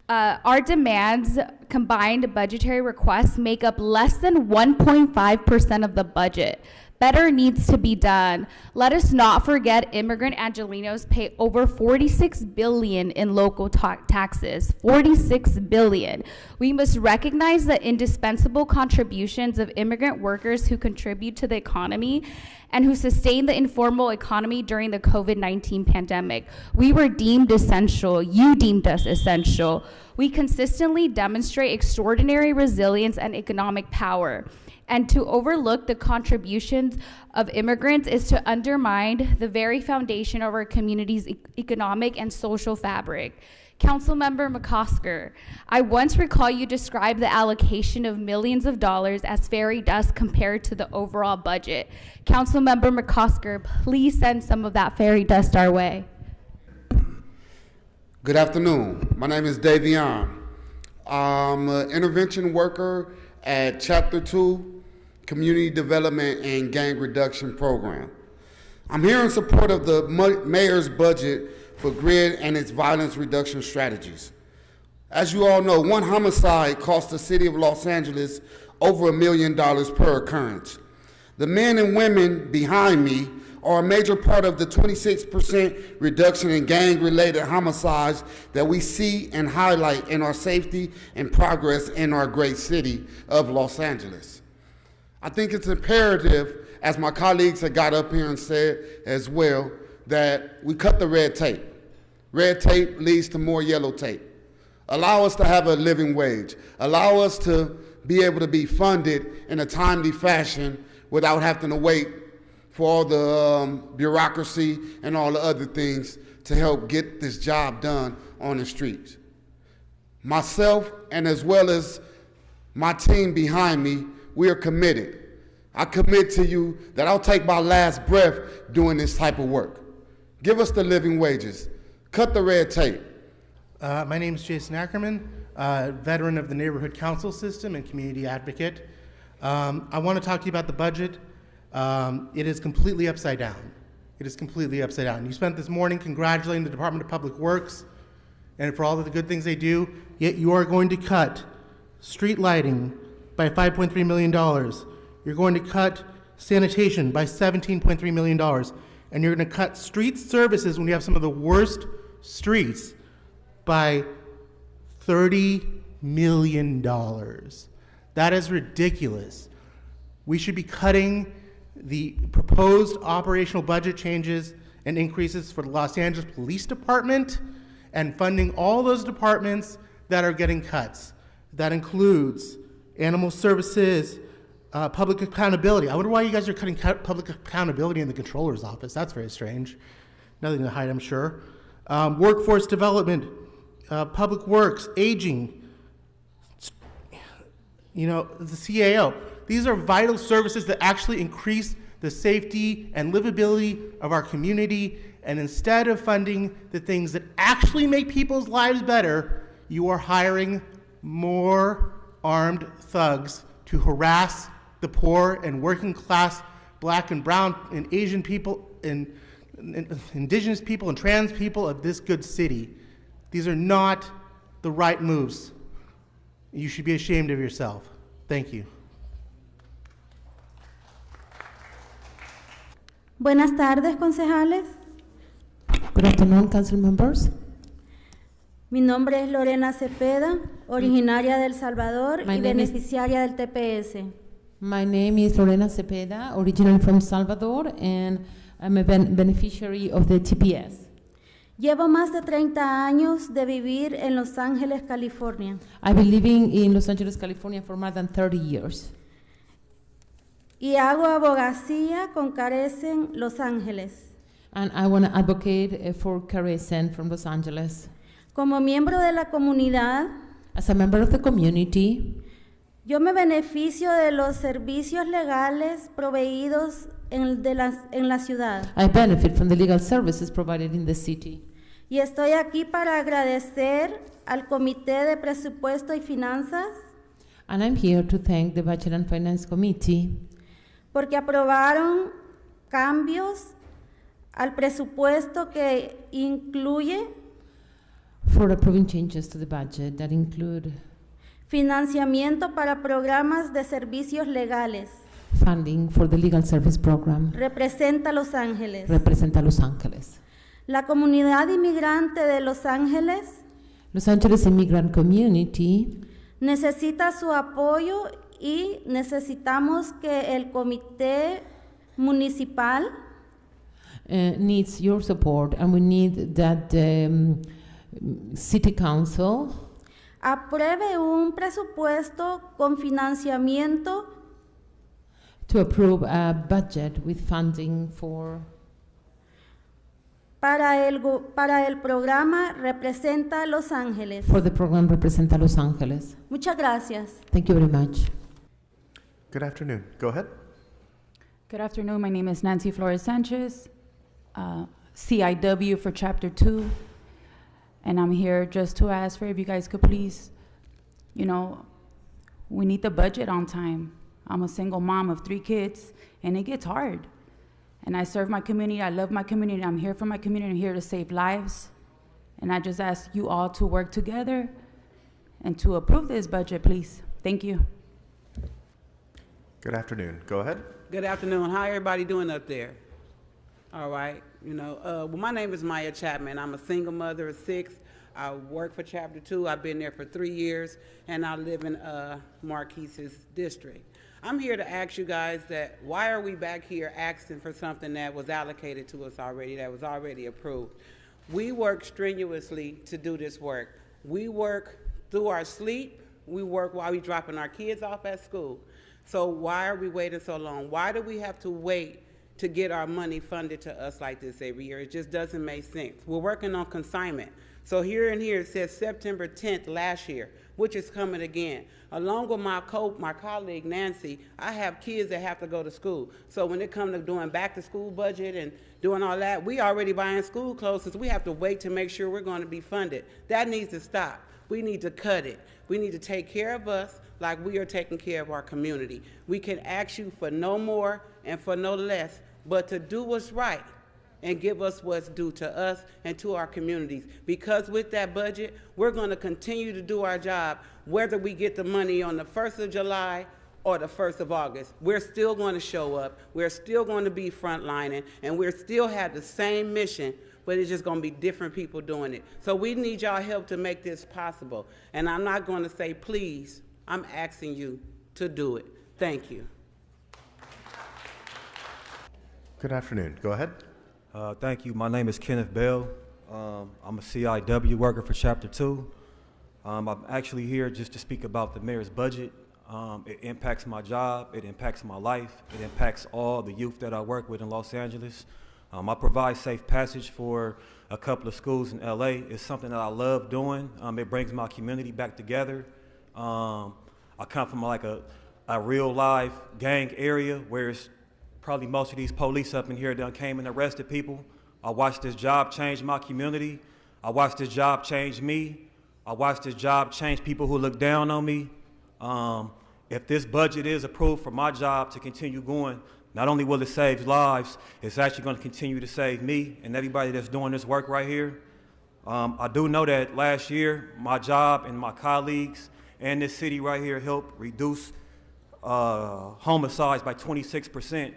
our demands, combined budgetary requests, make up less than 1.5% of the budget. Better needs to be done. Let us not forget immigrant Angelenos pay over $46 billion in local taxes, $46 billion. We must recognize the indispensable contributions of immigrant workers who contribute to the economy and who sustain the informal economy during the COVID-19 pandemic. We were deemed essential. You deemed us essential. We consistently demonstrate extraordinary resilience and economic power. And to overlook the contributions of immigrants is to undermine the very foundation of our community's economic and social fabric. Councilmember McCosker, I once recall you described the allocation of millions of dollars as fairy dust compared to the overall budget. Councilmember McCosker, please send some of that fairy dust our way. Good afternoon. My name is Davion. I'm an intervention worker at Chapter 2 Community Development and Gang Reduction Program. I'm here in support of the mayor's budget for GRID and its violence reduction strategies. As you all know, one homicide costs the city of Los Angeles over $1 million per occurrence. The men and women behind me are a major part of the 26% reduction in gang-related homicides that we see and highlight in our safety and progress in our great city of Los Angeles. I think it's imperative, as my colleagues have got up here and said as well, that we cut the red tape. Red tape leads to more yellow tape. Allow us to have a living wage. Allow us to be able to be funded in a timely fashion without having to wait for all the bureaucracy and all the other things to help get this job done on the streets. Myself, and as well as my team behind me, we are committed. I commit to you that I'll take my last breath doing this type of work. Give us the living wages. Cut the red tape. My name is Jason Ackerman, veteran of the Neighborhood Council System and community advocate. I want to talk to you about the budget. It is completely upside down. It is completely upside down. You spent this morning congratulating the Department of Public Works and for all of the good things they do, yet you are going to cut street lighting by $5.3 million. You're going to cut sanitation by $17.3 million. And you're going to cut street services when you have some of the worst streets by $30 million. That is ridiculous. We should be cutting the proposed operational budget changes and increases for the Los Angeles Police Department and funding all those departments that are getting cuts. That includes animal services, public accountability. I wonder why you guys are cutting public accountability in the controller's office. That's very strange. Nothing to hide, I'm sure. Workforce development, public works, aging, the CAO. These are vital services that actually increase the safety and livability of our community. And instead of funding the things that actually make people's lives better, you are hiring more armed thugs to harass the poor and working class black and brown and Asian people and indigenous people and trans people of this good city. These are not the right moves. You should be ashamed of yourself. Thank you. Buenas tardes, concejales. Good afternoon, council members. Mi nombre es Lorena Cepeda, originaria de El Salvador y beneficiaria del TPS. My name is Lorena Cepeda, originally from Salvador, and I'm a beneficiary of the TPS. Llevo más de 30 años de vivir en Los Ángeles, California. I've been living in Los Angeles, California for more than 30 years. Y hago abogacía con Carecen Los Ángeles. And I want to advocate for Carecen from Los Angeles. Como miembro de la comunidad, as a member of the community, yo me beneficio de los servicios legales proveídos en la ciudad. I benefit from the legal services provided in the city. Y estoy aquí para agradecer al Comité de Presupuesto y Finanzas. And I'm here to thank the Budget and Finance Committee. Porque aprobaron cambios al presupuesto que incluye for approving changes to the budget that include financiamiento para programas de servicios legales. Funding for the legal service program. Representa Los Ángeles. Representa Los Ángeles. La comunidad inmigrante de Los Ángeles. Los Angeles Immigrant Community. Necesita su apoyo y necesitamos que el comité municipal needs your support, and we need that City Council apruebe un presupuesto con financiamiento to approve a budget with funding for para el programa Representa Los Ángeles. For the program Representa Los Ángeles. Muchas gracias. Thank you very much. Good afternoon. Go ahead. Good afternoon. My name is Nancy Flores Sanchez, CIW for Chapter 2. And I'm here just to ask for if you guys could please, we need the budget on time. I'm a single mom of 3 kids, and it gets hard. And I serve my community. I love my community. I'm here for my community. I'm here to save lives. And I just ask you all to work together and to approve this budget, please. Thank you. Good afternoon. Go ahead. Good afternoon. How everybody doing up there? All right. Well, my name is Maya Chapman. I'm a single mother of 6. I work for Chapter 2. I've been there for 3 years, and I live in Marquise's district. I'm here to ask you guys that why are we back here asking for something that was allocated to us already, that was already approved? We work strenuously to do this work. We work through our sleep. We work while we're dropping our kids off at school. So why are we waiting so long? Why do we have to wait to get our money funded to us like this every year. It just doesn't make sense. We're working on consignment. So here and here it says September 10th last year, which is coming again. Along with my colleague Nancy, I have kids that have to go to school. So when it comes to doing back to school budget and doing all that, we already buying school clothes, so we have to wait to make sure we're going to be funded. That needs to stop. We need to cut it. We need to take care of us like we are taking care of our community. We can ask you for no more and for no less, but to do what's right and give us what's due to us and to our communities. Because with that budget, we're going to continue to do our job, whether we get the money on the 1st of July or the 1st of August. We're still going to show up, we're still going to be frontlining, and we're still have the same mission, but it's just going to be different people doing it. So we need y'all help to make this possible. And I'm not going to say please, I'm asking you to do it. Thank you. Good afternoon. Go ahead. Thank you. My name is Kenneth Bell. I'm a CIW worker for Chapter 2. I'm actually here just to speak about the mayor's budget. It impacts my job, it impacts my life, it impacts all the youth that I work with in Los Angeles. I provide safe passage for a couple of schools in LA. It's something that I love doing. It brings my community back together. I come from like a real live gang area where it's probably most of these police up in here done came and arrested people. I watched this job change my community. I watched this job change me. I watched this job change people who look down on me. If this budget is approved for my job to continue going, not only will it save lives, it's actually going to continue to save me and everybody that's doing this work right here. I do know that last year, my job and my colleagues and this city right here helped reduce homicides by 26%.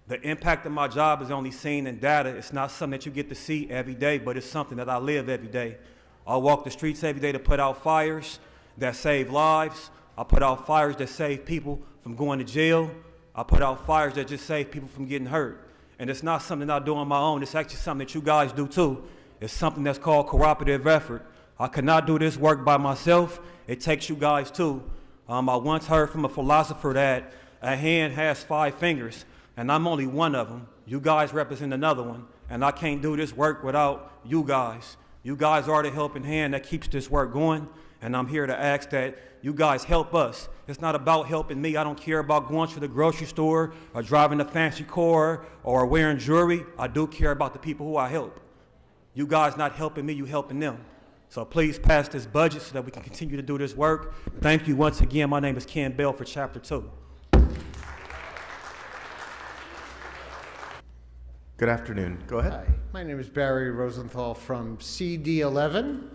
The impact of my job is only seen in data. It's not something that you get to see every day, but it's something that I live every day. I walk the streets every day to put out fires that save lives. I put out fires that save people from going to jail. I put out fires that just save people from getting hurt. And it's not something I do on my own. It's actually something that you guys do too. It's something that's called cooperative effort. I cannot do this work by myself. It takes you guys too. I once heard from a philosopher that a hand has 5 fingers, and I'm only one of them. You guys represent another one, and I can't do this work without you guys. You guys are the helping hand that keeps this work going, and I'm here to ask that you guys help us. It's not about helping me. I don't care about going to the grocery store or driving a fancy car or wearing jewelry. I do care about the people who I help. You guys not helping me, you helping them. So please pass this budget so that we can continue to do this work. Thank you once again. My name is Ken Bell for Chapter 2. Good afternoon. Go ahead. Hi, my name is Barry Rosenthal from CD11.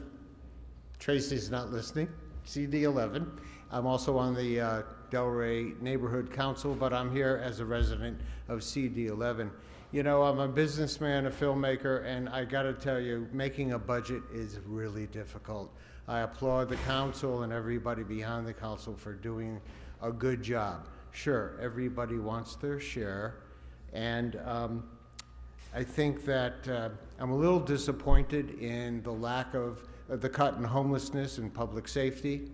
Tracy's not listening. CD11. I'm also on the Delray Neighborhood Council, but I'm here as a resident of CD11. You know, I'm a businessman, a filmmaker, and I gotta tell you, making a budget is really difficult. I applaud the council and everybody behind the council for doing a good job. Sure, everybody wants their share, and I think that I'm a little disappointed in the lack of the cut in homelessness and public safety.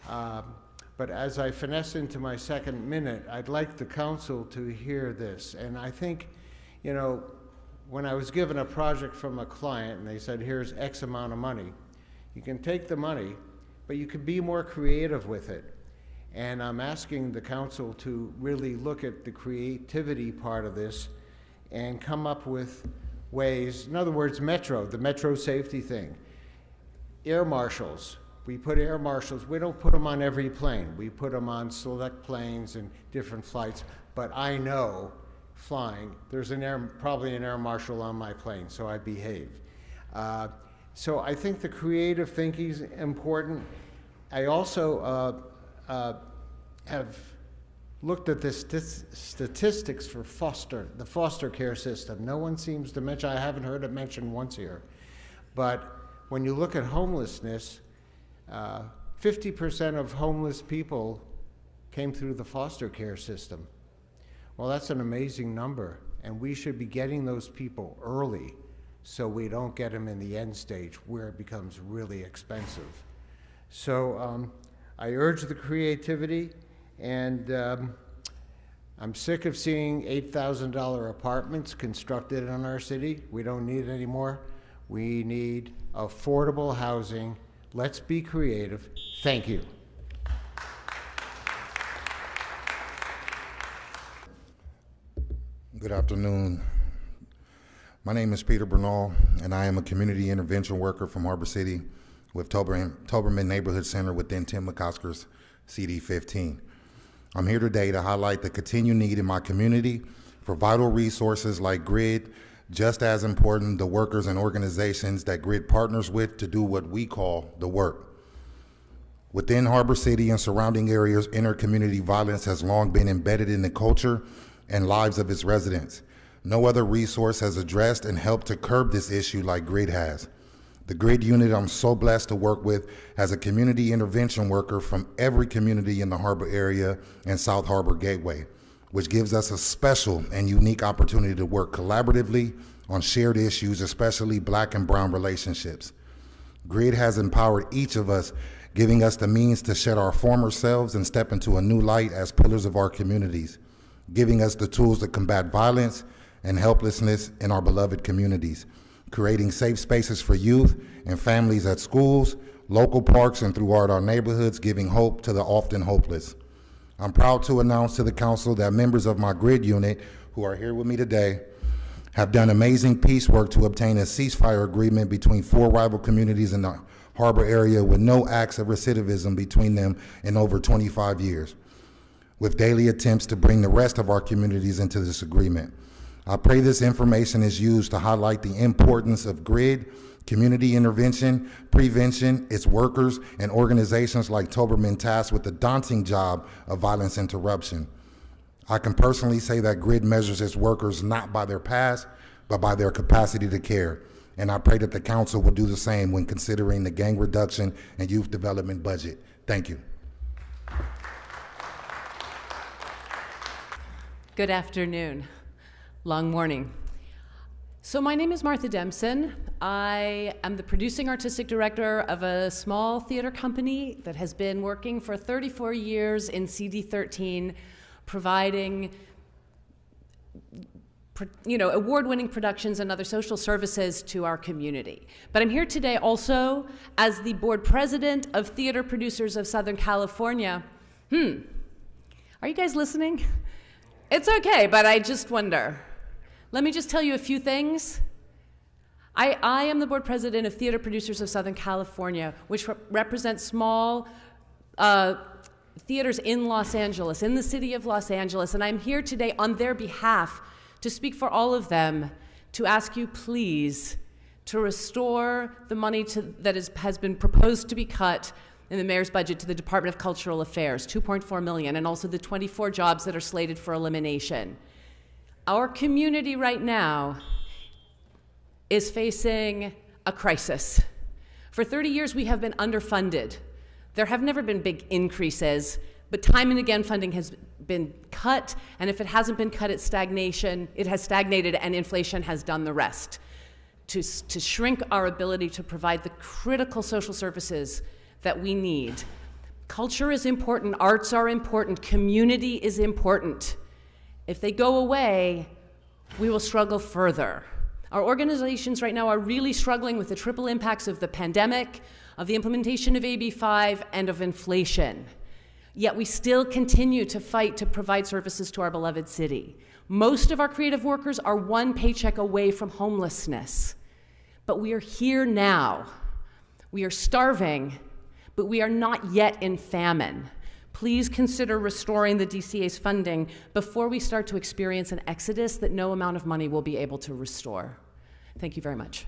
But as I finesse into my second minute, I'd like the council to hear this. And I think, you know, when I was given a project from a client and they said, here's X amount of money, you can take the money, but you can be more creative with it. And I'm asking the council to really look at the creativity part of this and come up with ways, in other words, the metro safety thing. Air marshals, we put air marshals, we don't put them on every plane. We put them on select planes and different flights, but I know flying, there's probably an air marshal on my plane, so I behave. So I think the creative thinking is important. I also have looked at the statistics for the foster care system. No one seems to mention, I haven't heard it mentioned once here, but when you look at homelessness, 50% of homeless people came through the foster care system. Well, that's an amazing number, and we should be getting those people early so we don't get them in the end stage where it becomes really expensive. So I urge the creativity, and I'm sick of seeing $8,000 apartments constructed in our city. We don't need it anymore. We need affordable housing. Let's be creative. Thank you. Good afternoon. My name is Peter Bernal, and I am a community intervention worker from Harbor City with Toberman Neighborhood Center within Tim McCosker's CD 15. I'm here today to highlight the continued need in my community for vital resources like GRID, just as important the workers and organizations that GRID partners with to do what we call the work. Within Harbor City and surrounding areas, inter-community violence has long been embedded in the culture and lives of its residents. No other resource has addressed and helped to curb this issue like GRID has. The GRID unit I'm so blessed to work with has a community intervention worker from every community in the Harbor area and South Harbor Gateway, which gives us a special and unique opportunity to work collaboratively on shared issues, especially Black and Brown relationships. GRID has empowered each of us, giving us the means to shed our former selves and step into a new light as pillars of our communities, giving us the tools to combat violence and helplessness in our beloved communities, creating safe spaces for youth and families at schools, local parks, and throughout our neighborhoods, giving hope to the often hopeless. I'm proud to announce to the council that members of my GRID unit, who are here with me today, have done amazing peace work to obtain a ceasefire agreement between 4 rival communities in the Harbor area with no acts of recidivism between them in over 25 years, with daily attempts to bring the rest of our communities into this agreement. I pray this information is used to highlight the importance of GRID, community intervention, prevention, its workers, and organizations like Toberman tasked with the daunting job of violence interruption. I can personally say that GRID measures its workers not by their past, but by their capacity to care. And I pray that the council will do the same when considering the gang reduction and youth development budget. Thank you. Good afternoon. Long morning. So my name is Martha Dempson. I am the producing artistic director of a small theater company that has been working for 34 years in CD13, providing award-winning productions and other social services to our community. But I'm here today also as the board president of Theater Producers of Southern California. Are you guys listening? It's okay, but I just wonder. Let me just tell you a few things. I am the board president of Theater Producers of Southern California, which represents small theaters in Los Angeles, in the city of Los Angeles, and I'm here today on their behalf to speak for all of them, to ask you please to restore the money that has been proposed to be cut in the mayor's budget to the Department of Cultural Affairs, $2.4 million, and also the 24 jobs that are slated for elimination. Our community right now is facing a crisis. For 30 years, we have been underfunded. There have never been big increases, but time and again, funding has been cut, and if it hasn't been cut, it has stagnated, and inflation has done the rest to shrink our ability to provide the critical social services that we need. Culture is important, arts are important, community is important. If they go away, we will struggle further. Our organizations right now are really struggling with the triple impacts of the pandemic, of the implementation of AB 5, and of inflation. Yet we still continue to fight to provide services to our beloved city. Most of our creative workers are one paycheck away from homelessness. But we are here now. We are starving, but we are not yet in famine. Please consider restoring the DCA's funding before we start to experience an exodus that no amount of money will be able to restore. Thank you very much.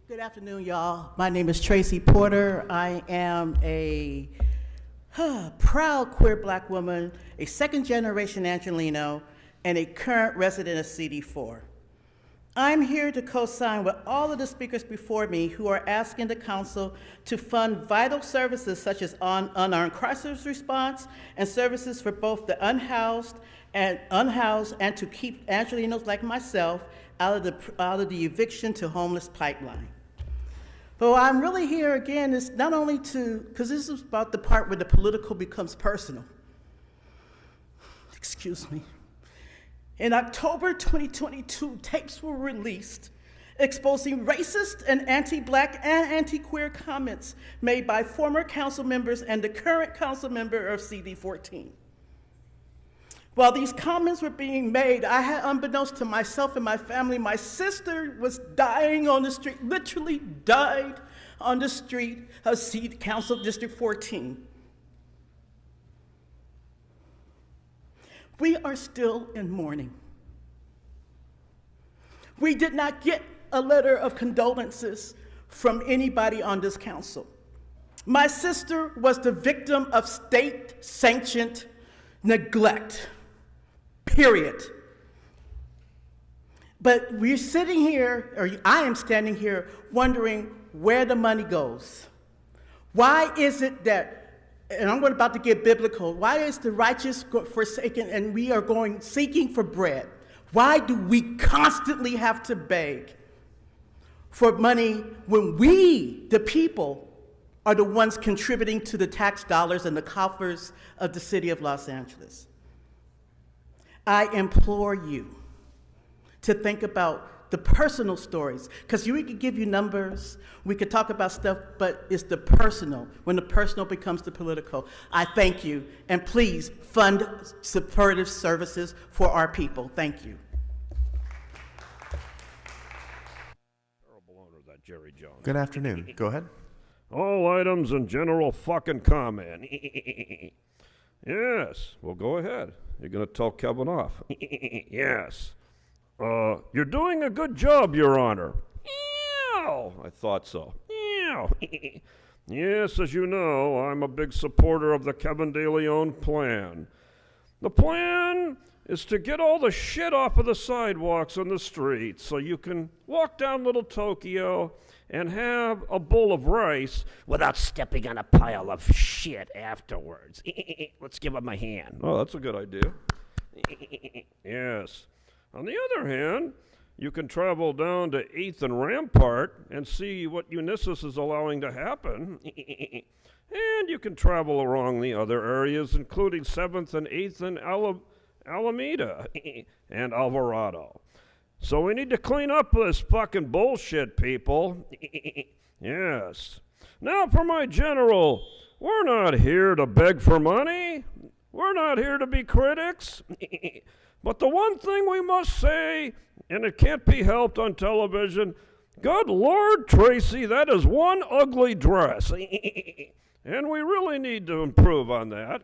Good afternoon, y'all. My name is Tracy Porter. I am a proud queer Black woman, a second-generation Angelino, and a current resident of CD4. I'm here to co-sign with all of the speakers before me who are asking the council to fund vital services such as unarmed crisis response and services for both the unhoused and to keep Angelinos like myself out of the eviction to homeless pipeline. But I'm really here again is not only because this is about the part where the political becomes personal. excuse me. In October 2022, tapes were released exposing racist and anti-black and anti-queer comments made by former council members and the current council member of CD14. While these comments were being made, I had, unbeknownst to myself and my family, my sister was dying on the street, literally died on the street of Council District 14. We are still in mourning. We did not get a letter of condolences from anybody on this council. My sister was the victim of state-sanctioned neglect, period. But we're sitting here, or I am standing here, wondering where the money goes. Why is it that, and I'm about to get biblical, why is the righteous forsaken and we are going seeking for bread? Why do we constantly have to beg for money when we, the people, are the ones contributing to the tax dollars and the coffers of the city of Los Angeles? I implore you to think about the personal stories, because we could give you numbers, we could talk about stuff, but it's the personal, when the personal becomes the political. I thank you, and please fund supportive services for our people. Thank you. Good afternoon. Go ahead. All items and general fucking comment. Yes, well, go ahead. You're going to tell Kevin off. Yes. You're doing a good job, Your Honor. I thought so. Yes, as you know, I'm a big supporter of the Kevin De Leon plan. The plan is to get all the shit off of the sidewalks and the streets so you can walk down Little Tokyo and have a bowl of rice without stepping on a pile of shit afterwards. Let's give him a hand. Oh, that's a good idea. Yes. On the other hand, you can travel down to 8th and Rampart and see what Unisys is allowing to happen. And you can travel along the other areas, including 7th and 8th and Alameda and Alvarado. So we need to clean up this fucking bullshit, people. Yes. Now for my general, we're not here to beg for money. We're not here to be critics. But the one thing we must say, and it can't be helped on television, good Lord, Tracy, that is one ugly dress. And we really need to improve on that.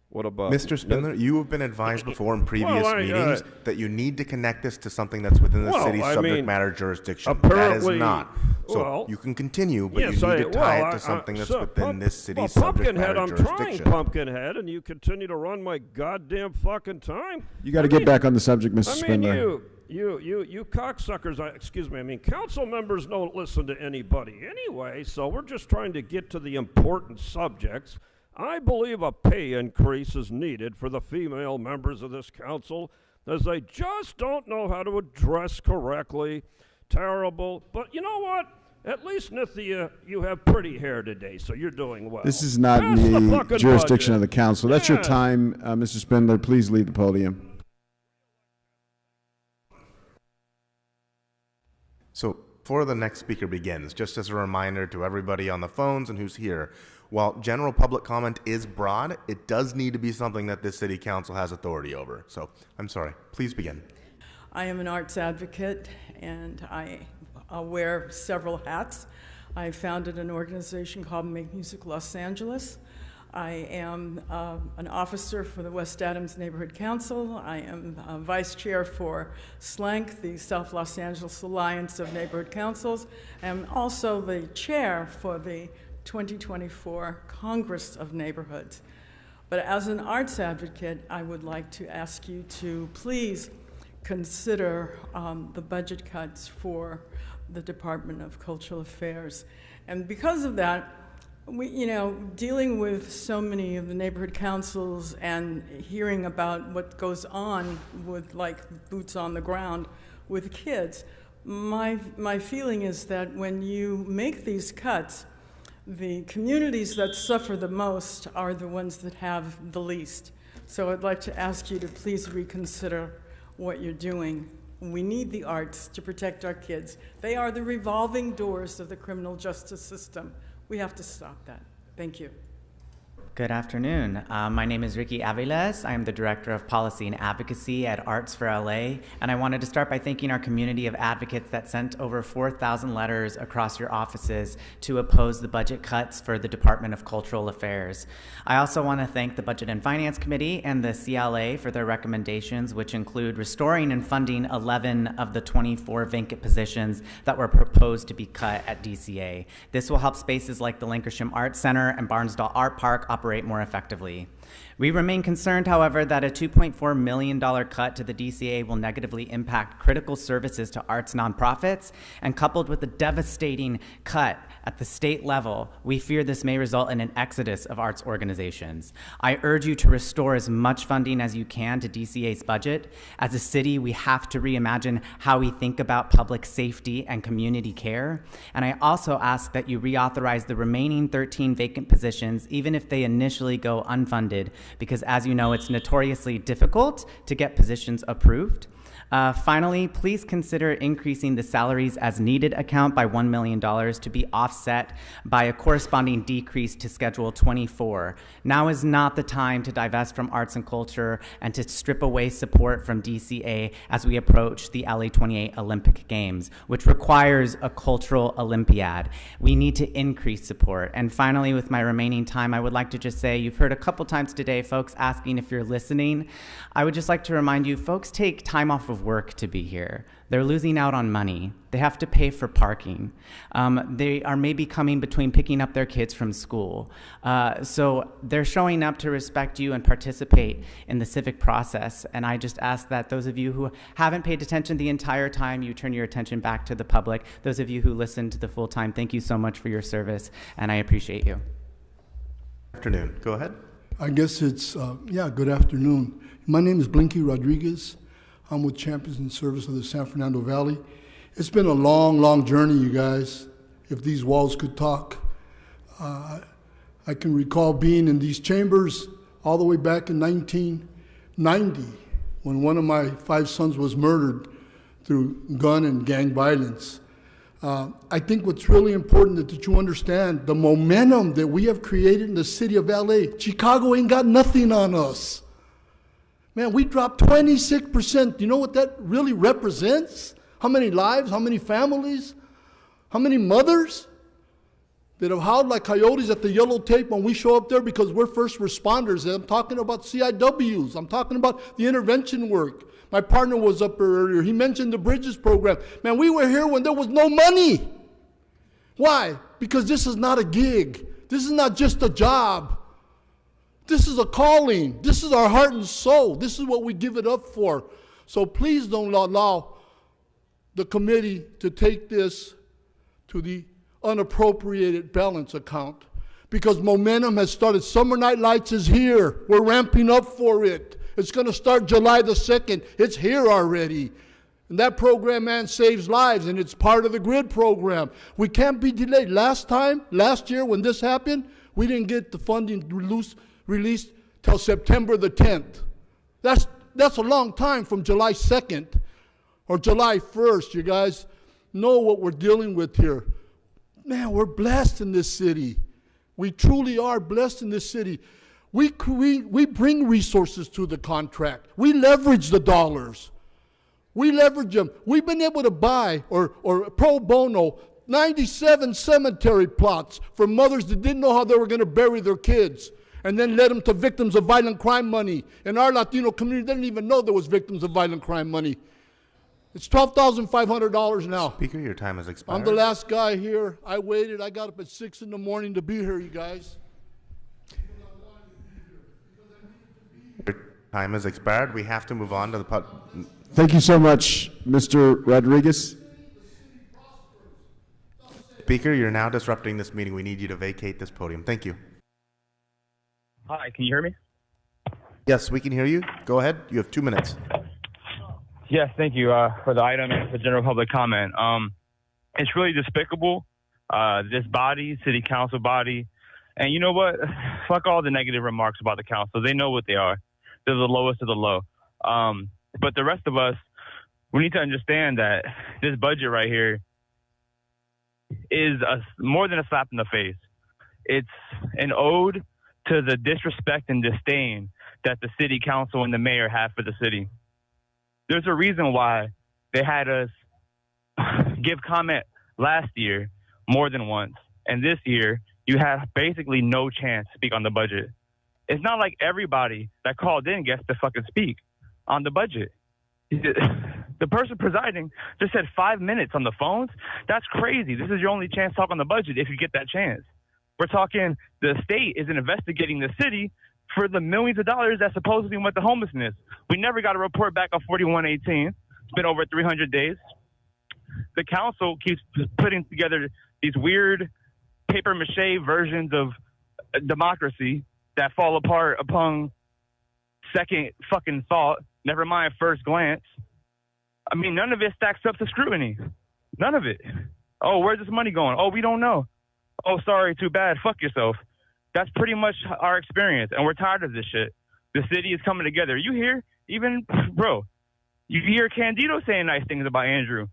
What about Mr. Spindler, you have been advised before in previous meetings that you need to connect this to something that's within the city's subject matter jurisdiction. That is not. So you can continue, but yes, you need to tie it to something that's within this city's subject matter jurisdiction. I'm trying, Pumpkinhead, and you continue to run my goddamn fucking time. You got to get back on the subject, Mr. Spindler. You cocksuckers, council members don't listen to anybody anyway, so we're just trying to get to the important subjects. I believe a pay increase is needed for the female members of this council, as they just don't know how to address correctly. Terrible. But you know what? At least, Nithya, you have pretty hair today, so you're doing well. This is not in the jurisdiction of the council. That's your time, Mr. Spindler. Please leave the podium. So before the next speaker begins, just as a reminder to everybody on the phones and who's here, while general public comment is broad, it does need to be something that this city council has authority over. So I'm sorry, please begin. I am an arts advocate and I wear several hats. I founded an organization called Make Music Los Angeles. I am an officer for the West Adams Neighborhood Council. I am vice chair for SLANC, the South Los Angeles Alliance of Neighborhood Councils. I'm also the chair for the 2024 Congress of Neighborhoods. But as an arts advocate, I would like to ask you to please consider the budget cuts for the Department of Cultural Affairs. And because of that, dealing with so many of the neighborhood councils and hearing about what goes on with like boots on the ground with kids, my feeling is that when you make these cuts, the communities that suffer the most are the ones that have the least. So I'd like to ask you to please reconsider what you're doing. We need the arts to protect our kids. They are the revolving doors of the criminal justice system. We have to stop that. Thank you. Good afternoon. My name is Ricky Aviles. I am the Director of Policy and Advocacy at Arts for LA, and I wanted to start by thanking our community of advocates that sent over 4,000 letters across your offices to oppose the budget cuts for the Department of Cultural Affairs. I also want to thank the Budget and Finance Committee and the CLA for their recommendations, which include restoring and funding 11 of the 24 vacant positions that were proposed to be cut at DCA. This will help spaces like the Lankershim Arts Center and Barnsdall Art Park operate more effectively. We remain concerned, however, that a $2.4 million cut to the DCA will negatively impact critical services to arts nonprofits, and coupled with the devastating cut at the state level, we fear this may result in an exodus of arts organizations. I urge you to restore as much funding as you can to DCA's budget. As a city, we have to reimagine how we think about public safety and community care. And I also ask that you reauthorize the remaining 13 vacant positions, even if they initially go unfunded, because as you know, it's notoriously difficult to get positions approved. Finally, please consider increasing the salaries as needed account by $1 million to be offset by a corresponding decrease to Schedule 24. Now is not the time to divest from arts and culture and to strip away support from DCA as we approach the LA 28 Olympic Games, which requires a cultural Olympiad. We need to increase support. And finally, with my remaining time, I would like to just say, you've heard a couple times today folks asking if you're listening. I would just like to remind you, folks take time off of work to be here. They're losing out on money. They have to pay for parking. They are maybe coming between picking up their kids from school. So they're showing up to respect you and participate in the civic process. And I just ask that those of you who haven't paid attention the entire time, you turn your attention back to the public. Those of you who listened to the full time, thank you so much for your service, and I appreciate you. Afternoon. Go ahead. I guess it's, good afternoon. My name is Blinky Rodriguez. I'm with Champions in Service of the San Fernando Valley. It's been a long, long journey, you guys, if these walls could talk. I can recall being in these chambers all the way back in 1990 when one of my 5 sons was murdered through gun and gang violence. I think what's really important is that you understand the momentum that we have created in the city of LA. Chicago ain't got nothing on us. Man, we dropped 26%. You know what that really represents? How many lives, how many families, how many mothers that have howled like coyotes at the yellow tape when we show up there because we're first responders. And I'm talking about CIWs. I'm talking about the intervention work. My partner was up there earlier. He mentioned the Bridges program. Man, we were here when there was no money. Why? Because this is not a gig. This is not just a job. This is a calling. This is our heart and soul. This is what we give it up for. So please don't allow the committee to take this to the unappropriated balance account, because momentum has started. Summer Night Lights is here. We're ramping up for it. It's going to start July the 2nd. It's here already. And that program, man, saves lives, and it's part of the GRID program. We can't be delayed. Last year when this happened, we didn't get the funding released till September the 10th. That's a long time from July 2nd or July 1st. You guys know what we're dealing with here. Man, we're blessed in this city. We truly are blessed in this city. We bring resources to the contract. We leverage the dollars. We leverage them. We've been able to buy or pro bono 97 cemetery plots for mothers that didn't know how they were going to bury their kids, and then led them to victims of violent crime money. And our Latino community didn't even know there was victims of violent crime money. It's $12,500 now. Speaker, your time has expired. I'm the last guy here. I waited. I got up at 6 in the morning to be here, you guys. Your time has expired. We have to move on to the Thank you so much, Mr. Rodriguez. Speaker, you're now disrupting this meeting. We need you to vacate this podium. Thank you. Hi, can you hear me? Yes, we can hear you. Go ahead. You have 2 minutes. Yes, thank you for the item and for general public comment. It's really despicable, this body, city council body. And you know what? Fuck all the negative remarks about the council. They know what they are. They're the lowest of the low. But the rest of us, we need to understand that this budget right here is more than a slap in the face. It's an ode to the disrespect and disdain that the city council and the mayor have for the city. There's a reason why they had us give comment last year more than once. And this year, you have basically no chance to speak on the budget. It's not like everybody that called in gets to fucking speak on the budget. The person presiding just said 5 minutes on the phones. That's crazy. This is your only chance to talk on the budget if you get that chance. We're talking the state isn't investigating the city for the millions of dollars that supposedly went to homelessness. We never got a report back on 4118. It's been over 300 days. The council keeps putting together these weird paper mache versions of democracy that fall apart upon second fucking thought, never mind first glance. I mean, none of it stacks up to scrutiny. None of it. Oh, where's this money going? Oh, we don't know. Oh, sorry, too bad. Fuck yourself. That's pretty much our experience, and we're tired of this shit. The city is coming together. You hear? Even, bro, you hear Candido saying nice things about Andrew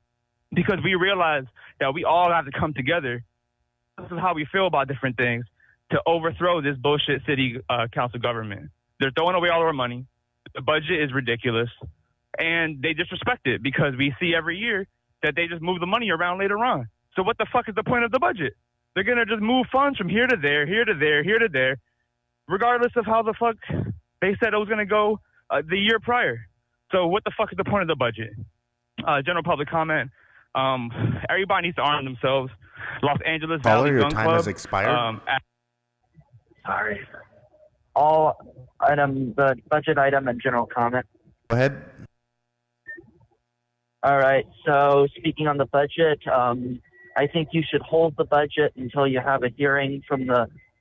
because we realize that we all have to come together. This is how we feel about different things to overthrow this bullshit city council government. They're throwing away all our money. The budget is ridiculous, and they disrespect it because we see every year that they just move the money around later on. So what the fuck is the point of the budget? They're going to just move funds from here to there, here to there, here to there, regardless of how the fuck they said it was going to go the year prior. So what the fuck is the point of the budget? General public comment. Everybody needs to arm themselves. Los Angeles Valley Caller, your Gun time Club. has expired. Sorry. All item, the budget item and general comment. Go ahead. All right. So speaking on the budget, I think you should hold the budget until you have a hearing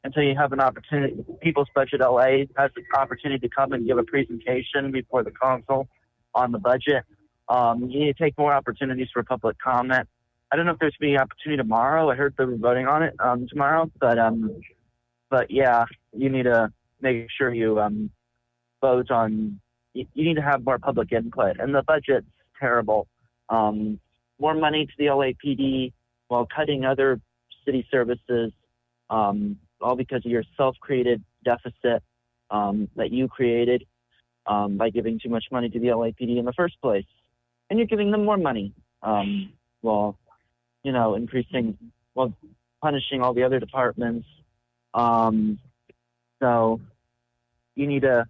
until you have an opportunity. People's Budget LA has the opportunity to come and give a presentation before the council on the budget. You need to take more opportunities for public comment. I don't know if there's going to be an opportunity tomorrow. I heard they were voting on it tomorrow, but yeah, you need to make sure you vote on. You need to have more public input, and the budget's terrible. More money to the LAPD while cutting other city services, all because of your self-created deficit that you created by giving too much money to the LAPD in the first place. And you're giving them more money while, punishing all the other departments. So you need to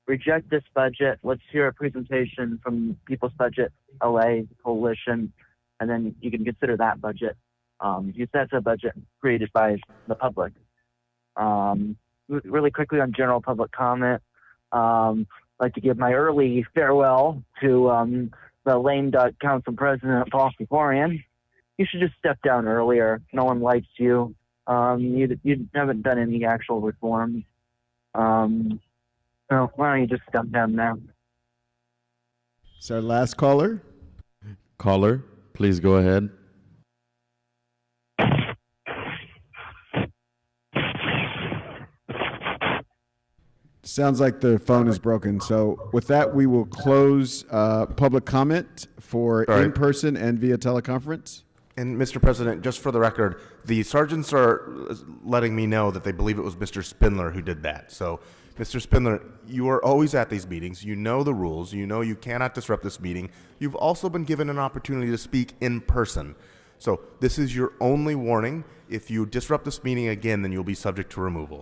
reject this budget. Let's hear a presentation from People's Budget LA Coalition, and then you can consider that budget. Because that's a budget created by the public. Really quickly on general public comment, I'd like to give my early farewell to the lame duck council president, Paul Siforian. You should just step down earlier. No one likes you. You haven't done any actual reforms. So why don't you just step down now? It's our last caller. Caller, please go ahead. Sounds like the phone is broken. So with that, we will close public comment for in-person and via teleconference. And Mr. President, just for the record, the sergeants are letting me know that they believe it was Mr. Spindler who did that. So, Mr. Spindler, you are always at these meetings. You know the rules. You know you cannot disrupt this meeting. You've also been given an opportunity to speak in person. So this is your only warning. If you disrupt this meeting again, then you'll be subject to removal.